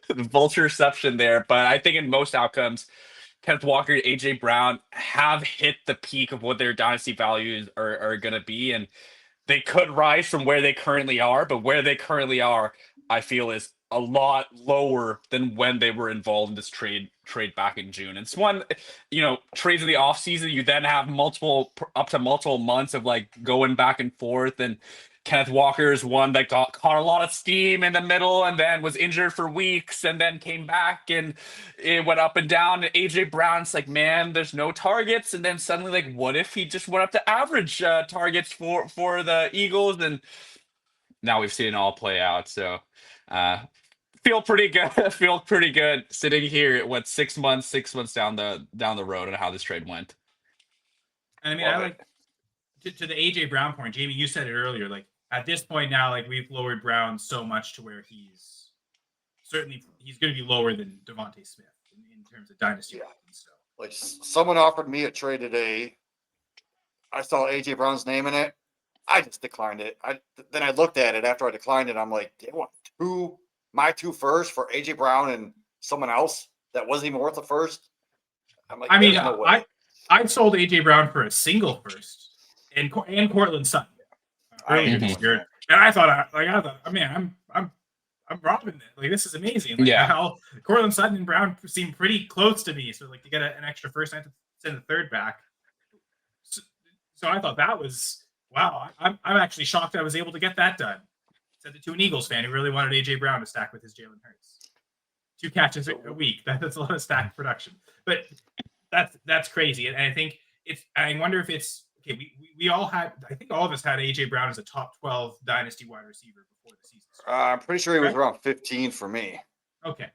the vultureception there. But I think in most outcomes, Kenneth Walker, AJ Brown have hit the peak of what their dynasty values are going to be, and they could rise from where they currently are, but where they currently are, I feel, is a lot lower than when they were involved in this trade back in June. It's one, trades in the offseason, you then have up to multiple months of like going back and forth, and Kenneth Walker is one that caught a lot of steam in the middle and then was injured for weeks and then came back and it went up and down. And AJ Brown's like, man, there's no targets. And then suddenly, like, what if he just went up to average targets for the Eagles? And now we've seen it all play out. So feel pretty good. Feel pretty good sitting here. What 6 months down the road and how this trade went. And I mean, I like to the AJ Brown point. Jamie, you said it earlier. Like at this point now, like we've lowered Brown so much to where he's going to be lower than Devontae Smith in terms of dynasty. Yeah. So. Like someone offered me a trade today. I saw AJ Brown's name in it. I just declined it. Then I looked at it after I declined it. I'm like, they want my two first for AJ Brown and someone else that wasn't even worth a first. I'm like, I mean, no way. I sold AJ Brown for a single first and Cortland Sutton earlier this year, and I thought, man, I'm robbing it. Like this is amazing. Like how Cortland Sutton and Brown seem pretty close to me. So like to get an extra first, I have to send the third back. So I thought that was wow. I'm actually shocked I was able to get that done. Said it to an Eagles fan who really wanted AJ Brown to stack with his Jalen Hurts. 2 catches a week. That's a lot of stack production. But that's crazy. And I think I wonder if it's okay. We all had. I think all of us had AJ Brown as a top 12 dynasty wide receiver before the season started. I'm pretty sure he was around 15 for me. Okay.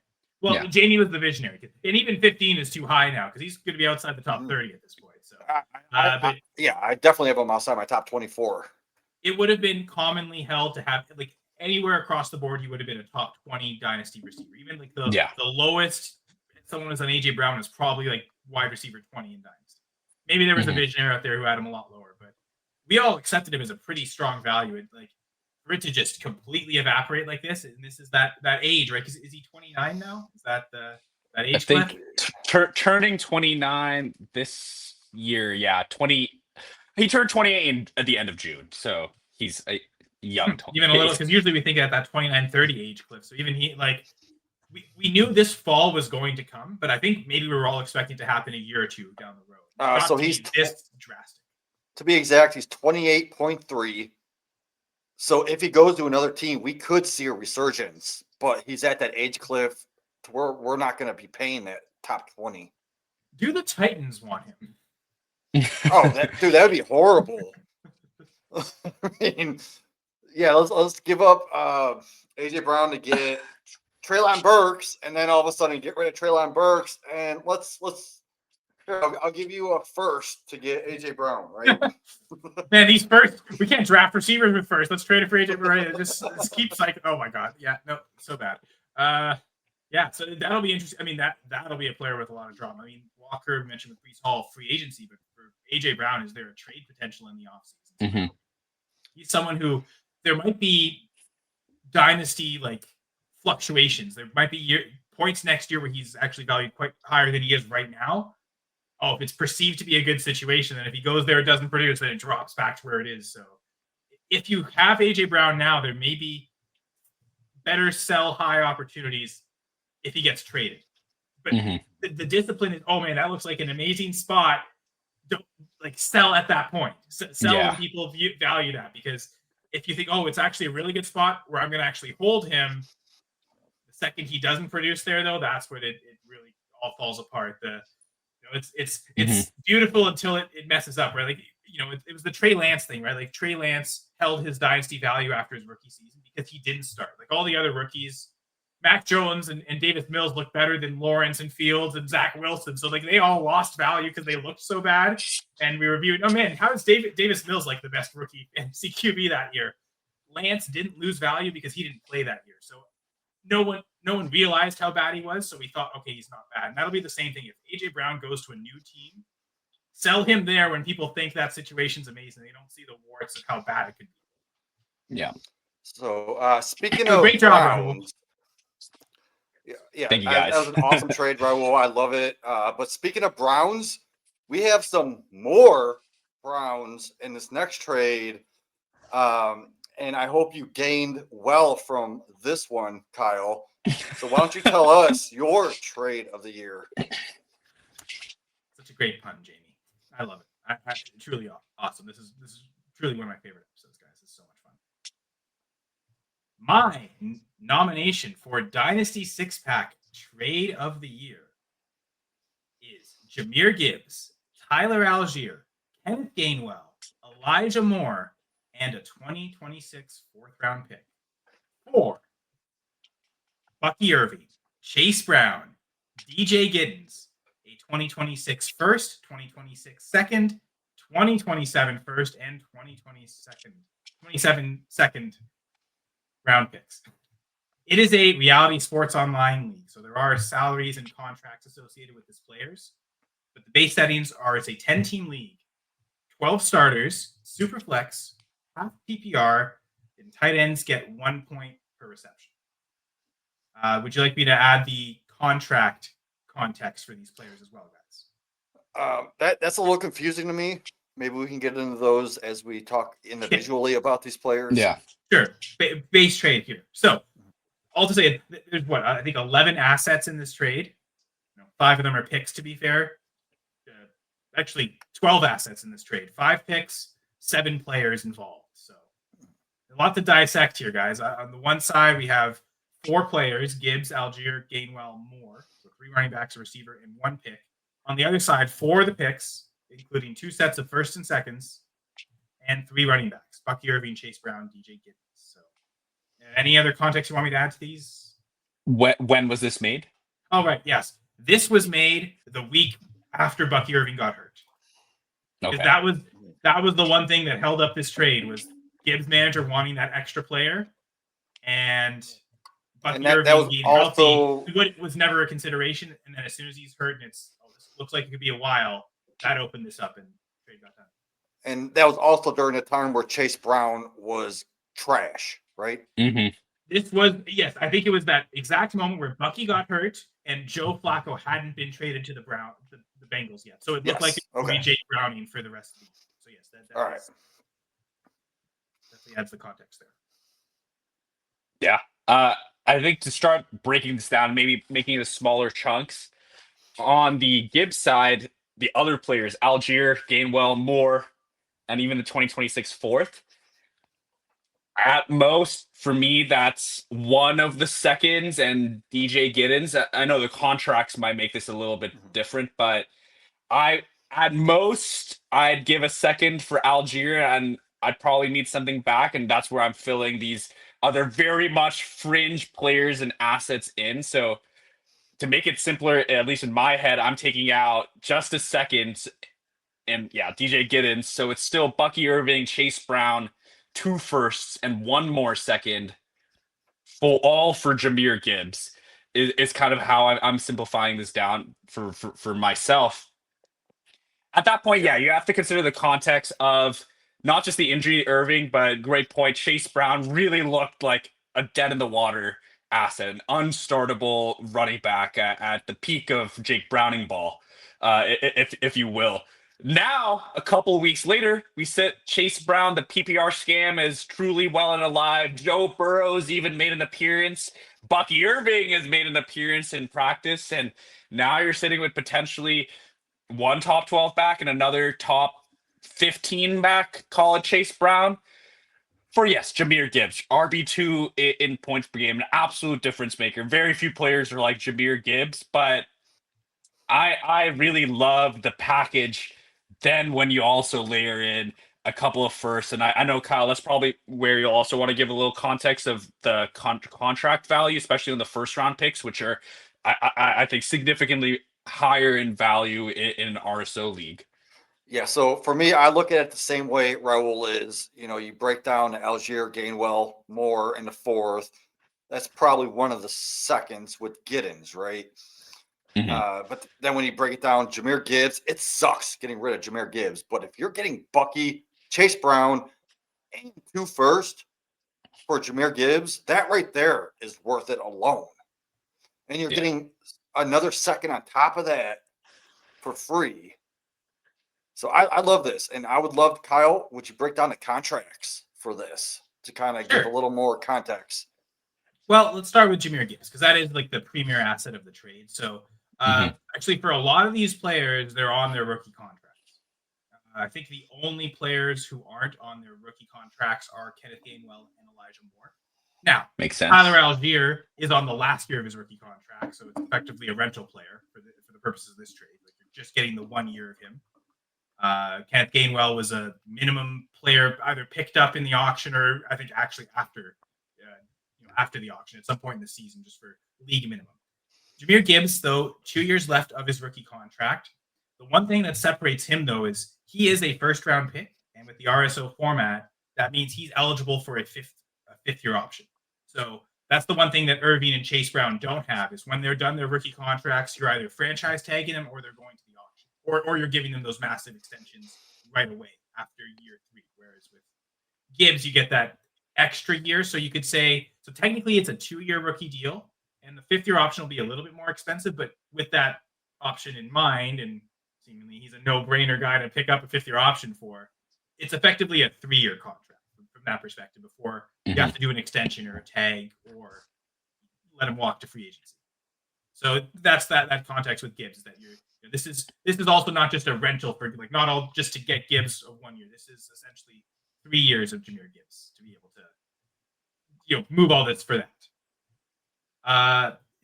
Well, Jamie was the visionary, and even 15 is too high now because he's going to be outside the top 30 at this point. So, I definitely have him outside my top 24. It would have been commonly held to have like anywhere across the board. He would have been a top 20 dynasty receiver. Even like the lowest someone was on AJ Brown was probably like wide receiver 20 in dynasty. Maybe there was a visionary out there who had him a lot lower, but we all accepted him as a pretty strong value. And like for it to just completely evaporate like this, and this is that age, right? Is he 29 now? Is that that age? I think turning 29 this year. Yeah, 20. He turned 28 at the end of June, so he's a young. Even a little, because usually we think at that 29-30 age cliff. So even he, like, we knew this fall was going to come, but I think maybe we were all expecting to happen a year or two down the road. So he's this drastic. To be exact, he's 28.3. So if he goes to another team, we could see a resurgence, but he's at that age cliff to where we're not going to be paying that top 20. Do the Titans want him? Oh, that would be horrible. I mean, yeah, let's give up AJ Brown to get Treylon Burks, and then all of a sudden get rid of Treylon Burks, and I'll give you a first to get AJ Brown, right? Man, these first, we can't draft receivers with first. Let's trade it for AJ Brown. Just keeps like, oh my god, yeah, no, so bad. Yeah, so that'll be interesting. I mean, that'll be a player with a lot of drama. I mean, Walker mentioned with Breece Hall free agency, but for AJ Brown, is there a trade potential in the offseason? Mm-hmm. He's someone who there might be dynasty like fluctuations. There might be points next year where he's actually valued quite higher than he is right now. Oh, if it's perceived to be a good situation, then if he goes there, it doesn't produce, then it drops back to where it is. So if you have AJ Brown now, there may be better sell high opportunities if he gets traded. But the discipline is, oh man, that looks like an amazing spot. Don't like sell at that point. Sell when people value that, because if you think, oh, it's actually a really good spot where I'm going to actually hold him, the second he doesn't produce there, though, that's when it really all falls apart. It's beautiful until it messes up, right? Like, it was the Trey Lance thing, right? Like Trey Lance held his dynasty value after his rookie season because he didn't start. Like all the other rookies, Mac Jones and Davis Mills looked better than Lawrence and Fields and Zach Wilson. So like they all lost value because they looked so bad. And we reviewed, oh man, how is Davis Mills like the best rookie fantasy QB that year? Lance didn't lose value because he didn't play that year. So no one realized how bad he was. So we thought, okay, he's not bad. And that'll be the same thing if AJ Brown goes to a new team. Sell him there when people think that situation's amazing. They don't see the warts of how bad it could be. Yeah. So speaking of great job, Browns, yeah, thank you guys. That was an awesome trade, Rahul. I love it. But speaking of Browns, we have some more Browns in this next trade. And I hope you gained well from this one, Kyle. So why don't you tell us your trade of the year? Such a great pun, Jamie. I love it. I truly awesome. This is truly one of my favorite episodes, guys. It's so much fun. My nomination for Dynasty 6-pack trade of the year is Jahmyr Gibbs, Tyler Algier, Kenneth Gainwell, Elijah Moore, and a 2026 4th-round pick for Bucky Irving, Chase Brown, DJ Giddens, a 2026 first, 2026 second, 2027 first, and 2027 second round picks. It is a reality sports online league, so there are salaries and contracts associated with these players. But the base settings are it's a 10-team league, 12 starters, super flex, half PPR, and tight ends get 1 point per reception. Would you like me to add the contract context for these players as well, guys? That's a little confusing to me. Maybe we can get into those as we talk individually about these players. Yeah. Sure. Base trade here. So, all to say, there's I think 11 assets in this trade. 5 of them are picks, to be fair. Actually, 12 assets in this trade. 5 picks, 7 players involved. So, a lot to dissect here, guys. On the one side, we have 4 players: Gibbs, Algier, Gainwell, Moore. So 3 running backs, a receiver, and 1 pick. On the other side, 4 of the picks, including 2 sets of first and seconds, and 3 running backs: Bucky Irving, Chase Brown, DJ Gibbs. So, any other context you want me to add to these? When was this made? Oh, right. Yes. This was made the week after Bucky Irving got hurt. Okay. That was the one thing that held up this trade was Gibbs' manager wanting that extra player, and Bucky Irving being healthy. It was never a consideration. And then as soon as he's hurt and this looks like it could be a while, that opened this up and trade got done. And that was also during the time where Chase Brown was trash, right? Mm-hmm. This was, yes, I think it was that exact moment where Bucky got hurt and Joe Flacco hadn't been traded to the Bengals yet. So it looked like it would be Jake Browning for the rest of the year. So yes, that all right. Definitely adds the context there. Yeah. I think to start breaking this down, maybe making it smaller chunks. On the Gibbs side, the other players, Algier, Gainwell, Moore, and even the 2026 fourth. At most, for me, that's one of the seconds and DJ Giddens. I know the contracts might make this a little bit different, but at most, I'd give a second for Algier, and I'd probably need something back, and that's where I'm filling these other very much fringe players and assets in. So to make it simpler, at least in my head, I'm taking out just a second and DJ Giddens. So it's still Bucky Irving, Chase Brown, 2 firsts, and 1 more second, for Jahmyr Gibbs is kind of how I'm simplifying this down for myself. At that point, you have to consider the context of not just the injury to Irving, but great point. Chase Brown really looked like a dead in the water asset, an unstartable running back at the peak of Jake Browning ball, if you will. Now, a couple of weeks later, we sit Chase Brown, the PPR scam, is truly well and alive. Joe Burrow's even made an appearance. Bucky Irving has made an appearance in practice. And now you're sitting with potentially one top 12 back and another top 15 back, call it Chase Brown. For Jahmyr Gibbs, RB2 in points per game, an absolute difference maker. Very few players are like Jahmyr Gibbs, but I really love the package. Then when you also layer in a couple of firsts, and I know, Kyle, that's probably where you'll also want to give a little context of the contract value, especially on the first round picks, which are, I think, significantly higher in value in an RSO league. Yeah, so for me, I look at it the same way Rahul is. You break down Algier, Gainwell, Moore in the fourth. That's probably one of the seconds with Giddens, right? Mm-hmm. But then when you break it down, Jahmyr Gibbs, it sucks getting rid of Jahmyr Gibbs. But if you're getting Bucky, Chase Brown, and 2 first for Jahmyr Gibbs, that right there is worth it alone. And you're getting another second on top of that for free. So I love this. And I would love, Kyle, would you break down the contracts for this to kind of give a little more context? Well, let's start with Jahmyr Gibbs, because that is like the premier asset of the trade. So actually, for a lot of these players, they're on their rookie contracts. I think the only players who aren't on their rookie contracts are Kenneth Gainwell and Elijah Moore. Now, makes sense. Tyler Algier is on the last year of his rookie contract, so it's effectively a rental player for the purposes of this trade. Like, you're just getting the 1 year of him. Kenneth Gainwell was a minimum player, either picked up in the auction or I think actually after after the auction at some point in the season, just for league minimum. Jahmyr Gibbs, though, 2 years left of his rookie contract. The one thing that separates him, though, is he is a first-round pick, and with the RSO format, that means he's eligible for a fifth-year option. So that's the one thing that Irving and Chase Brown don't have, is when they're done their rookie contracts, you're either franchise tagging them or they're going to the auction, or you're giving them those massive extensions right away after year 3. Whereas with Gibbs, you get that extra year. So you could say, so technically it's a 2-year rookie deal, and the 5th-year option will be a little bit more expensive, but with that option in mind, and seemingly he's a no-brainer guy to pick up a 5th-year option for, it's effectively a 3-year contract from that perspective before you have to do an extension or a tag or let him walk to free agency. So that's that context with Gibbs, that this is also not just a rental for, like, not all just to get Gibbs of 1 year. This is essentially 3 years of Jahmyr Gibbs to be able to move all this for that.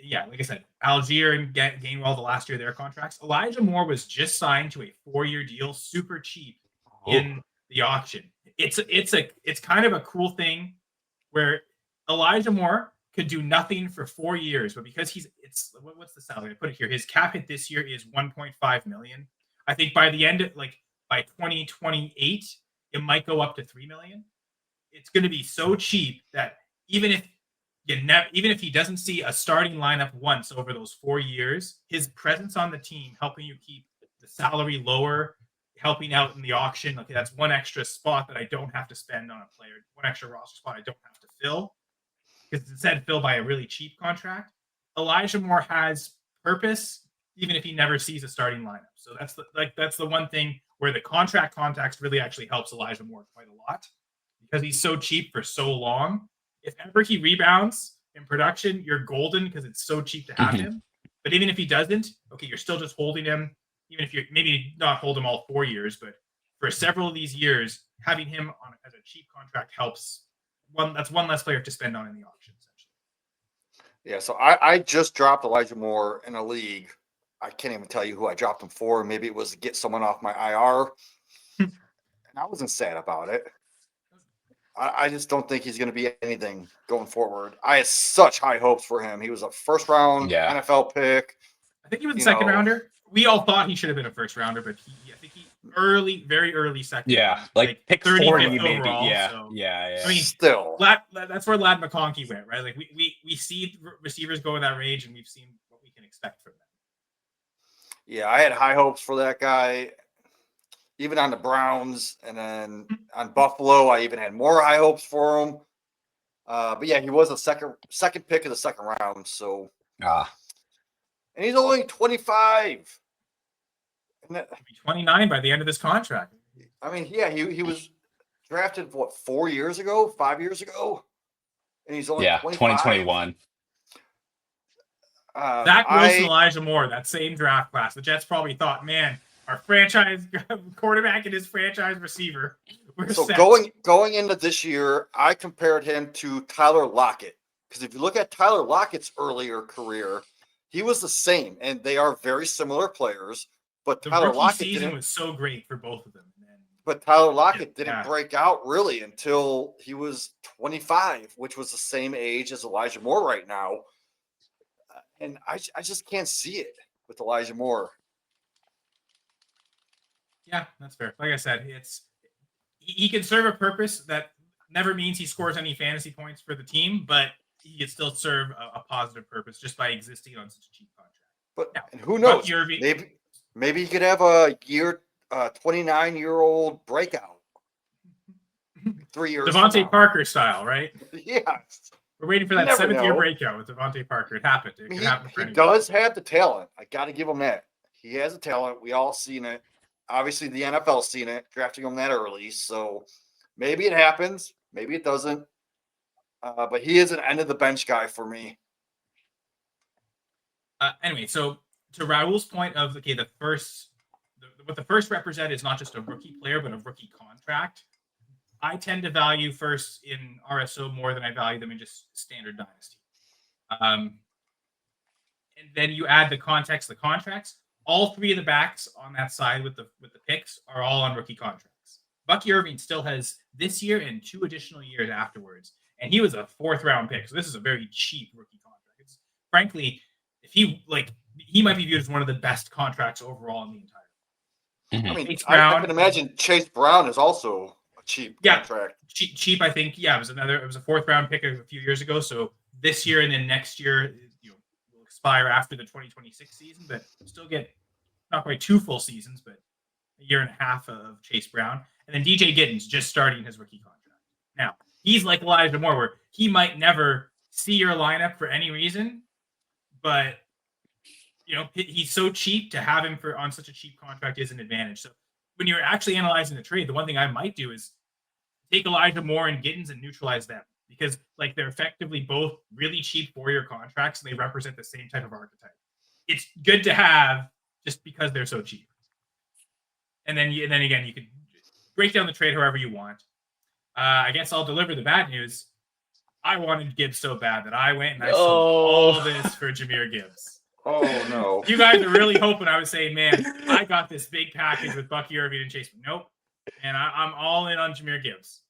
Yeah, like I said, Algier and Gainwell, the last year of their contracts. Elijah Moore was just signed to a 4-year deal, super cheap in the auction. It's kind of a cool thing where Elijah Moore could do nothing for 4 years, but because what's the salary? I put it here. His cap hit this year is $1.5 million. I think by the end of by 2028, it might go up to $3 million. It's going to be so cheap that even if he doesn't see a starting lineup once over those 4 years, his presence on the team, helping you keep the salary lower, helping out in the auction, okay, that's one extra spot that I don't have to spend on a player, one extra roster spot I don't have to fill, because it's instead filled by a really cheap contract. Elijah Moore has purpose, even if he never sees a starting lineup. So that's the one thing where the contract context really actually helps Elijah Moore quite a lot, because he's so cheap for so long. If ever he rebounds in production, you're golden because it's so cheap to have him. But even if he doesn't, okay, you're still just holding him. Even if you maybe not hold him all 4 years, but for several of these years, having him on as a cheap contract helps. That's one less player to spend on in the auction, essentially. Yeah, so I just dropped Elijah Moore in a league. I can't even tell you who I dropped him for. Maybe it was to get someone off my IR. And I wasn't sad about it. I just don't think he's going to be anything going forward. I had such high hopes for him. He was a first-round NFL pick. I think he was a second rounder. We all thought he should have been a first rounder, but I think he very early second. Yeah, like pick 40 maybe. Overall, yeah, so. yeah. I mean, still, that's where Ladd McConkey went, right? Like we see receivers go in that range, and we've seen what we can expect from them. Yeah, I had high hopes for that guy, even on the Browns, and then on Buffalo, I even had more high hopes for him. But yeah, he was a second pick of the second round. So, and he's only 25. And He'll be 29 by the end of this contract. I mean, yeah, he was drafted 5 years ago, and he's only 25? 2021. Zach Wilson, Elijah Moore, that same draft class. The Jets probably thought, man, our franchise quarterback and his franchise receiver. So going into this year, I compared him to Tyler Lockett, because if you look at Tyler Lockett's earlier career, he was the same, and they are very similar players. But Tyler Lockett was so great for both of them. But Tyler Lockett didn't break out really until he was 25, which was the same age as Elijah Moore right now. And I just can't see it with Elijah Moore. Yeah, that's fair. Like I said, he can serve a purpose that never means he scores any fantasy points for the team, but he can still serve a positive purpose just by existing on such a cheap contract. But and who knows? Maybe he could have a 29-year-old breakout. 3 years. Devontae Parker style, right? Yeah. We're waiting for that 7th-year breakout with Devontae Parker. It happened. It could happen for anyone. He does have the talent. I got to give him that. He has the talent. We all seen it. Obviously, the NFL's seen it, drafting him that early. So maybe it happens. Maybe it doesn't. But he is an end-of-the-bench guy for me. Anyway, so to Rahul's point of, okay, what the first represent is not just a rookie player, but a rookie contract. I tend to value first in RSO more than I value them in just standard Dynasty. And then you add the contracts. All 3 of the backs on that side with the picks are all on rookie contracts. Bucky Irving still has this year and 2 additional years afterwards. and he was a 4th-round pick. So this is a very cheap rookie contract. It's, frankly, if he might be viewed as one of the best contracts overall in the entire. I mean, I can imagine Chase Brown is also a cheap contract. Cheap. I think. Yeah, it was a 4th-round pick a few years ago. So this year and then next year, will expire after the 2026 season, but still get not quite 2 full seasons, but a year and a half of Chase Brown, and then DJ Giddens just starting his rookie contract. Now he's like Elijah Moore, where he might never see your lineup for any reason, but he's so cheap, to have him on such a cheap contract is an advantage. So when you're actually analyzing the trade, the one thing I might do is take Elijah Moore and Giddens and neutralize them, because they're effectively both really cheap 4-year contracts and they represent the same type of archetype. It's good to have just because they're so cheap. And then again, you could break down the trade however you want. I guess I'll deliver the bad news. I wanted Gibbs so bad that I went and I sold all this for Jahmyr Gibbs. Oh, no. You guys are really hoping I was saying, man, I got this big package with Bucky Irving and Chase. Nope. And I'm all in on Jahmyr Gibbs.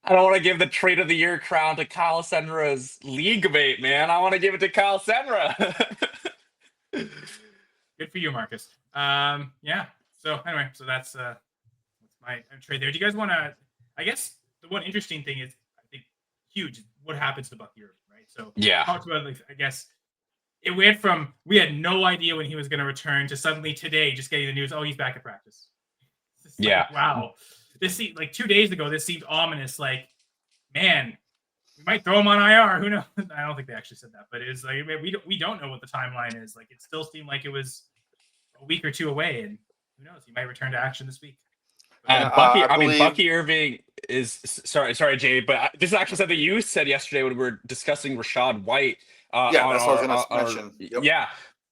I don't want to give the trade of the year crown to Kyle Senra's league mate, man. I want to give it to Kyle Senra. Good for you, Marcus. Yeah. So anyway, so that's my trade there. Do you guys want to? I guess the one interesting thing is, I think, huge. What happens to Bucky Irving, right? So yeah, talked about, I guess it went from we had no idea when he was going to return to suddenly today just getting the news. Oh, he's back at practice. Yeah. Wow. This seemed 2 days ago. This seemed ominous. Man, we might throw him on IR. Who knows? I don't think they actually said that, but it was we don't know what the timeline is. It still seemed like it was a week or 2 away, and who knows? He might return to action this week. Bucky Irving is sorry, Jay, but this is actually something you said yesterday when we were discussing Rachaad White. That's what I was going to mention. Yep. Yeah,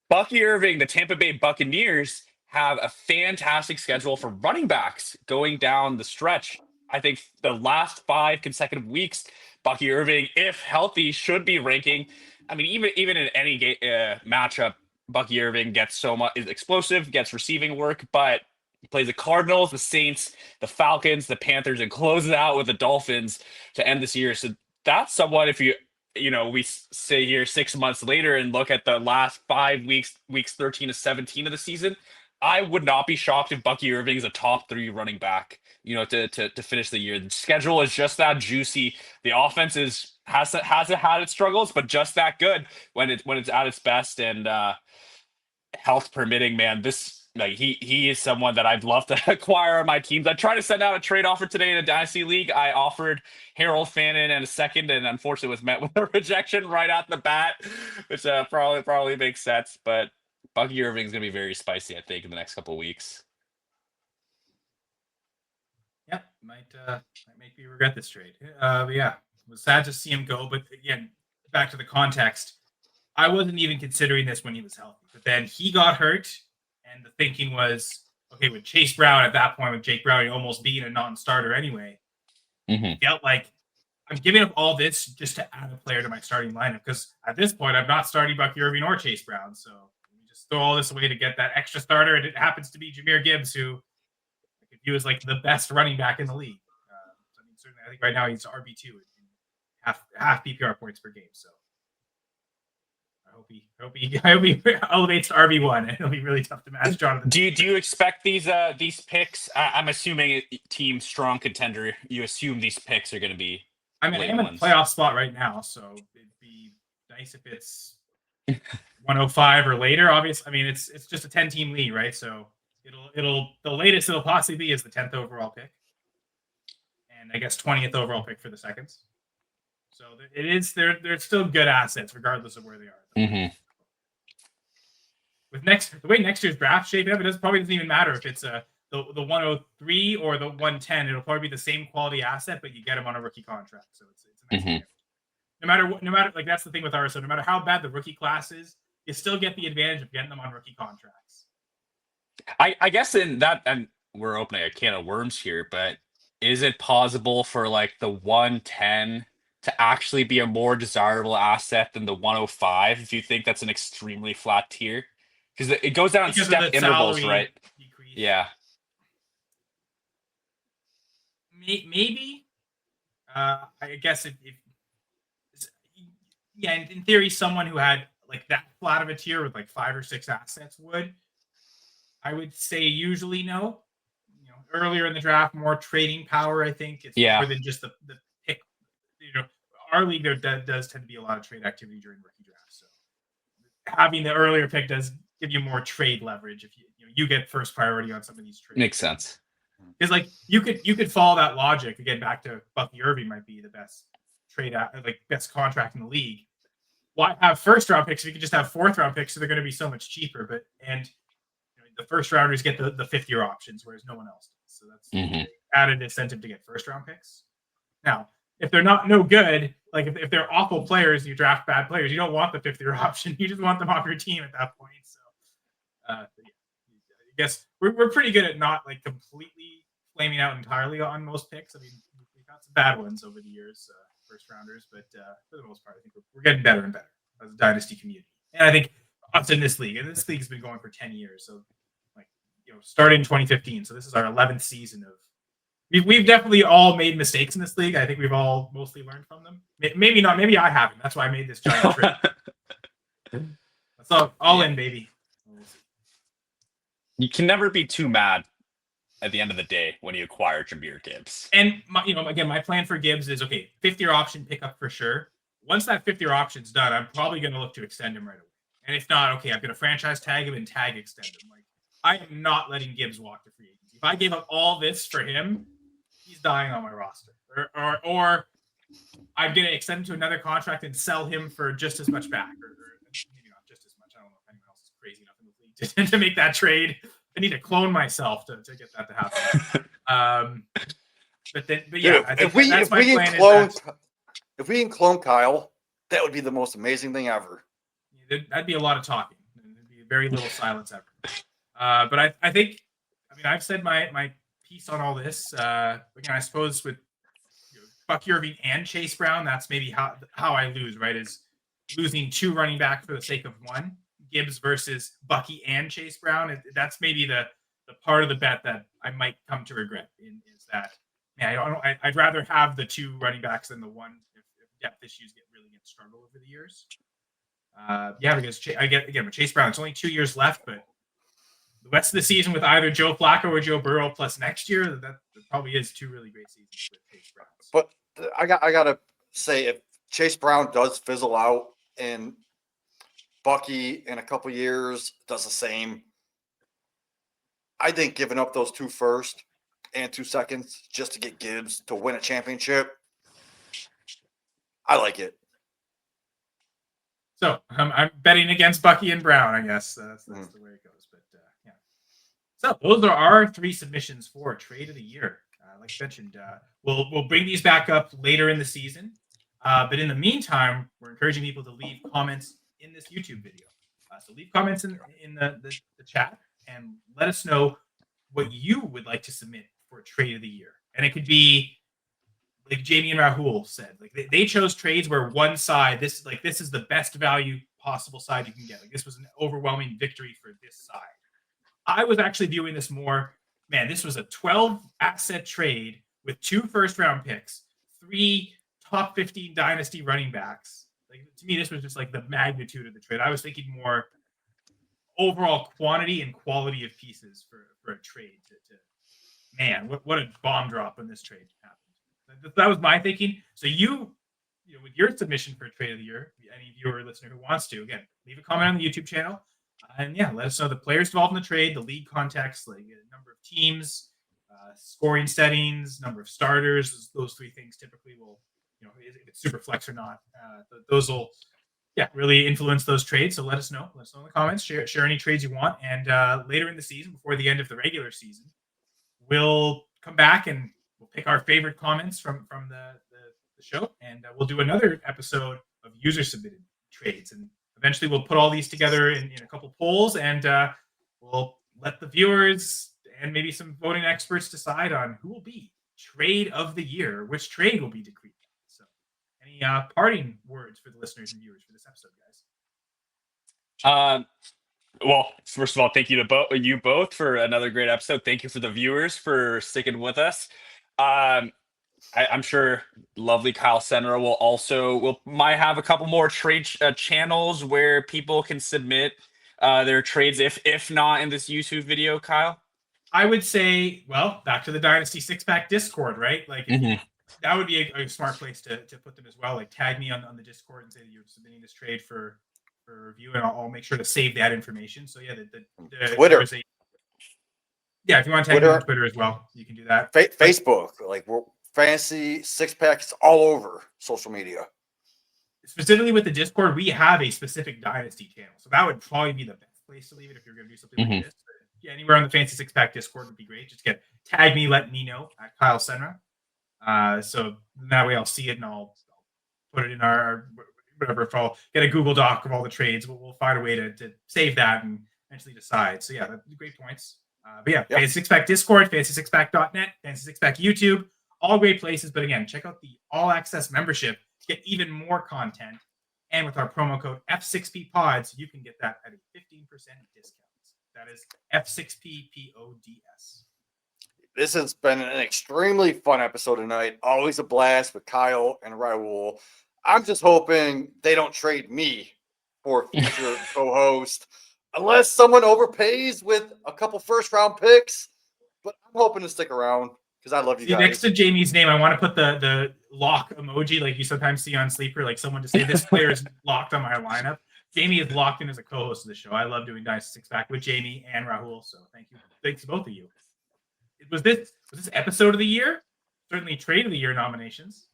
Bucky Irving, the Tampa Bay Buccaneers have a fantastic schedule for running backs going down the stretch. I think the last 5 consecutive weeks, Bucky Irving, if healthy, should be ranking. I mean, even in any matchup, Bucky Irving is explosive, gets receiving work, but he plays the Cardinals, the Saints, the Falcons, the Panthers, and closes out with the Dolphins to end this year. So that's somewhat, if we say here 6 months later and look at the last 5 weeks 13 to 17 of the season, I would not be shocked if Bucky Irving is a top 3 running back, to finish the year. The schedule is just that juicy. The offense hasn't had its struggles, but just that good when it's at its best, and health permitting, man. He is someone that I'd love to acquire on my teams. I tried to send out a trade offer today in a Dynasty League. I offered Harold Fannin and a second, and unfortunately was met with a rejection right out the bat, which probably makes sense. But Bucky Irving is going to be very spicy, I think, in the next couple of weeks. Yep, might make me regret this trade. But yeah, it was sad to see him go. But again, back to the context, I wasn't even considering this when he was healthy. But then he got hurt, and the thinking was, okay, with Chase Brown at that point, with Jake Browning almost being a non-starter anyway, felt like I'm giving up all this just to add a player to my starting lineup, because at this point, I'm not starting Bucky Irving or Chase Brown. So let me just throw all this away to get that extra starter, and it happens to be Jahmyr Gibbs, who I could view as the best running back in the league. Certainly, I think right now he's RB2 in half PPR points per game. So I hope he elevates to RB1. It'll be really tough to match Jonathan. Do you expect these picks? I'm assuming a team strong contender. You assume these picks are going to be. I mean, I am in a playoff spot right now, so it'd be nice if it's 105 or later. Obviously, I mean it's just a 10-team league, right? So the latest it'll possibly be is the 10th overall pick, and I guess 20th overall pick for the seconds. So it is they're still good assets regardless of where they are. Mm-hmm. With the way next year's draft shaping up, probably doesn't even matter if it's the 103 or the 110. It'll probably be the same quality asset, but you get him on a rookie contract. So it's a nice gift. No matter that's the thing with RSO. No matter how bad the rookie class is, you still get the advantage of getting them on rookie contracts. I guess in that, and we're opening a can of worms here, but is it possible for the 110 to actually be a more desirable asset than the 105 if you think that's an extremely flat tier? Because it goes down in step intervals, right? Decrease. Yeah. Maybe. I guess if yeah, in theory, someone who had like that flat of a tier with like 5 or 6 assets would. I would say usually no. Earlier in the draft, more trading power. I think it's more than just the pick. Our league there does tend to be a lot of trade activity during rookie drafts. So having the earlier pick does give you more trade leverage if you get first priority on some of these trades. Makes sense. Because like you could follow that logic again back to Bucky Irving might be the best trade best contract in the league. Why have first round picks if you could just have fourth round picks? So they're going to be so much cheaper. But the first rounders get the 5th-year options, whereas no one else does. So that's added incentive to get first round picks. Now, if they're no good, like if they're awful players, you draft bad players. You don't want the 5th-year option. You just want them off your team at that point. So, I guess we're pretty good at not like completely flaming out entirely on most picks. I mean, we've got some bad ones over the years, first rounders, but for the most part, I think we're getting better and better as a dynasty community. And I think us in this league, and this league's been going for 10 years, so started in 2015. So this is our 11th season of. We've definitely all made mistakes in this league. I think we've all mostly learned from them. Maybe not. Maybe I haven't. That's why I made this giant trip. That's all in, baby. You can never be too mad at the end of the day when you acquire Jahmyr Gibbs. And my plan for Gibbs is 5th-year option pickup for sure. Once that 5th-year option's done, I'm probably going to look to extend him right away. And if not, I'm going to franchise tag him and tag extend him. Like I am not letting Gibbs walk to free agency. If I gave up all this for him, he's dying on my roster. Or I'm going to extend him to another contract and sell him for just as much back, or maybe not just as much. I don't know if anyone else is crazy enough in the league to make that trade. I need to clone myself to get that to happen. But yeah, I think that's my plan. If we can clone Kyle, that would be the most amazing thing ever. That'd be a lot of talking. There'd be very little silence ever. But I think, I've said my piece on all this. Again, I suppose with Bucky Irving and Chase Brown, that's maybe how I lose, right? Is losing 2 running back for the sake of 1. Gibbs versus Bucky and Chase Brown. That's maybe the part of the bet that I might come to regret. Is that I'd rather have the 2 running backs than the 1 if depth issues really get struggle over the years. Because with Chase Brown, it's only 2 years left, but the rest of the season with either Joe Flacco or Joe Burrow plus next year, that probably is 2 really great seasons with Chase Brown. But I gotta say, if Chase Brown does fizzle out and Bucky in a couple years does the same, I think giving up those 2 first and 2 seconds just to get Gibbs to win a championship, I like it. So I'm betting against Bucky and Brown, I guess. That's the way it goes. But yeah. So those are our 3 submissions for trade of the year. Like I mentioned, we'll bring these back up later in the season. But in the meantime, we're encouraging people to leave comments in this YouTube video. So leave comments in the chat and let us know what you would like to submit for trade of the year. And it could be like Jamie and Rahul said, like they chose trades where one side, this is the best value possible side you can get. Like this was an overwhelming victory for this side. I was actually viewing this more, this was a 12 asset trade with 2 first-round picks, 3 top 15 dynasty running backs. Like to me, this was just like the magnitude of the trade. I was thinking more overall quantity and quality of pieces for a trade. What a bomb drop when this trade happened. That was my thinking. So with your submission for trade of the year, any viewer or listener who wants to, again, leave a comment on the YouTube channel. And let us know the players involved in the trade, the league context, like number of teams, scoring settings, number of starters. Those 3 things typically will, if it's super flex or not. Those will, really influence those trades. So let us know. Let us know in the comments. Share any trades you want. And later in the season, before the end of the regular season, we'll come back and we'll pick our favorite comments from the show, and we'll do another episode of user submitted trades. And eventually we'll put all these together in a couple polls, and we'll let the viewers and maybe some voting experts decide on who will be trade of the year, which trade will be decreed. So any parting words for the listeners and viewers for this episode, guys? Well, first of all, thank you to you both for another great episode. Thank you for the viewers for sticking with us. I'm sure lovely Kyle Senra might have a couple more trade channels where people can submit their trades if not in this YouTube video, Kyle. I would say, well, back to the Dynasty Six Pack Discord, right? Like that would be a smart place to put them as well. Like tag me on the Discord and say that you're submitting this trade for review, and I'll make sure to save that information. So yeah, the Twitter. if you want to tag me on Twitter as well, you can do that. Facebook, like we're Fantasy Six Pack is all over social media. Specifically with the Discord, we have a specific Dynasty channel, so that would probably be the best place to leave it if you're going to do something like this. But yeah, anywhere on the Fantasy Six Pack Discord would be great. Just tag me, let me know at Kyle Senra. So that way I'll see it and I'll put it in our whatever. If I'll get a Google Doc of all the trades, we'll find a way to save that and eventually decide. So yeah, that's great points. But yeah, Fantasy Six Pack Discord, FantasySixPack.net, Fantasy Six Pack YouTube, all great places. But again, check out the All Access membership to get even more content. And with our promo code F6P Pods, you can get that at a 15% discount. That is F6PPODS. This has been an extremely fun episode tonight. Always a blast with Kyle and Rahul. I'm just hoping they don't trade me for a future co-host, unless someone overpays with a couple first-round picks. But I'm hoping to stick around because I love you guys. Next to Jamie's name, I want to put the lock emoji like you sometimes see on Sleeper, like someone to say this player is locked on my lineup. Jamie is locked in as a co-host of the show. I love doing Dynasty Six Pack with Jamie and Rahul, so thank you. Thanks to both of you. Was this episode of the year? Certainly trade of the year nominations.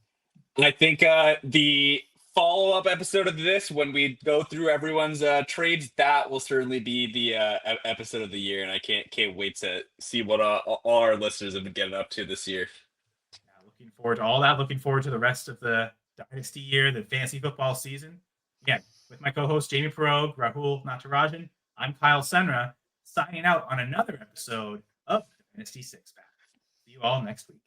I think the follow-up episode of this, when we go through everyone's trades, that will certainly be the episode of the year, and I can't wait to see what all our listeners have been getting up to this year. Yeah, looking forward to all that. Looking forward to the rest of the Dynasty year, the fantasy football season. Again, with my co-host Jamie Perog, Rahul Natarajan, I'm Kyle Senra, signing out on another episode of Dynasty Six Pack. See you all next week.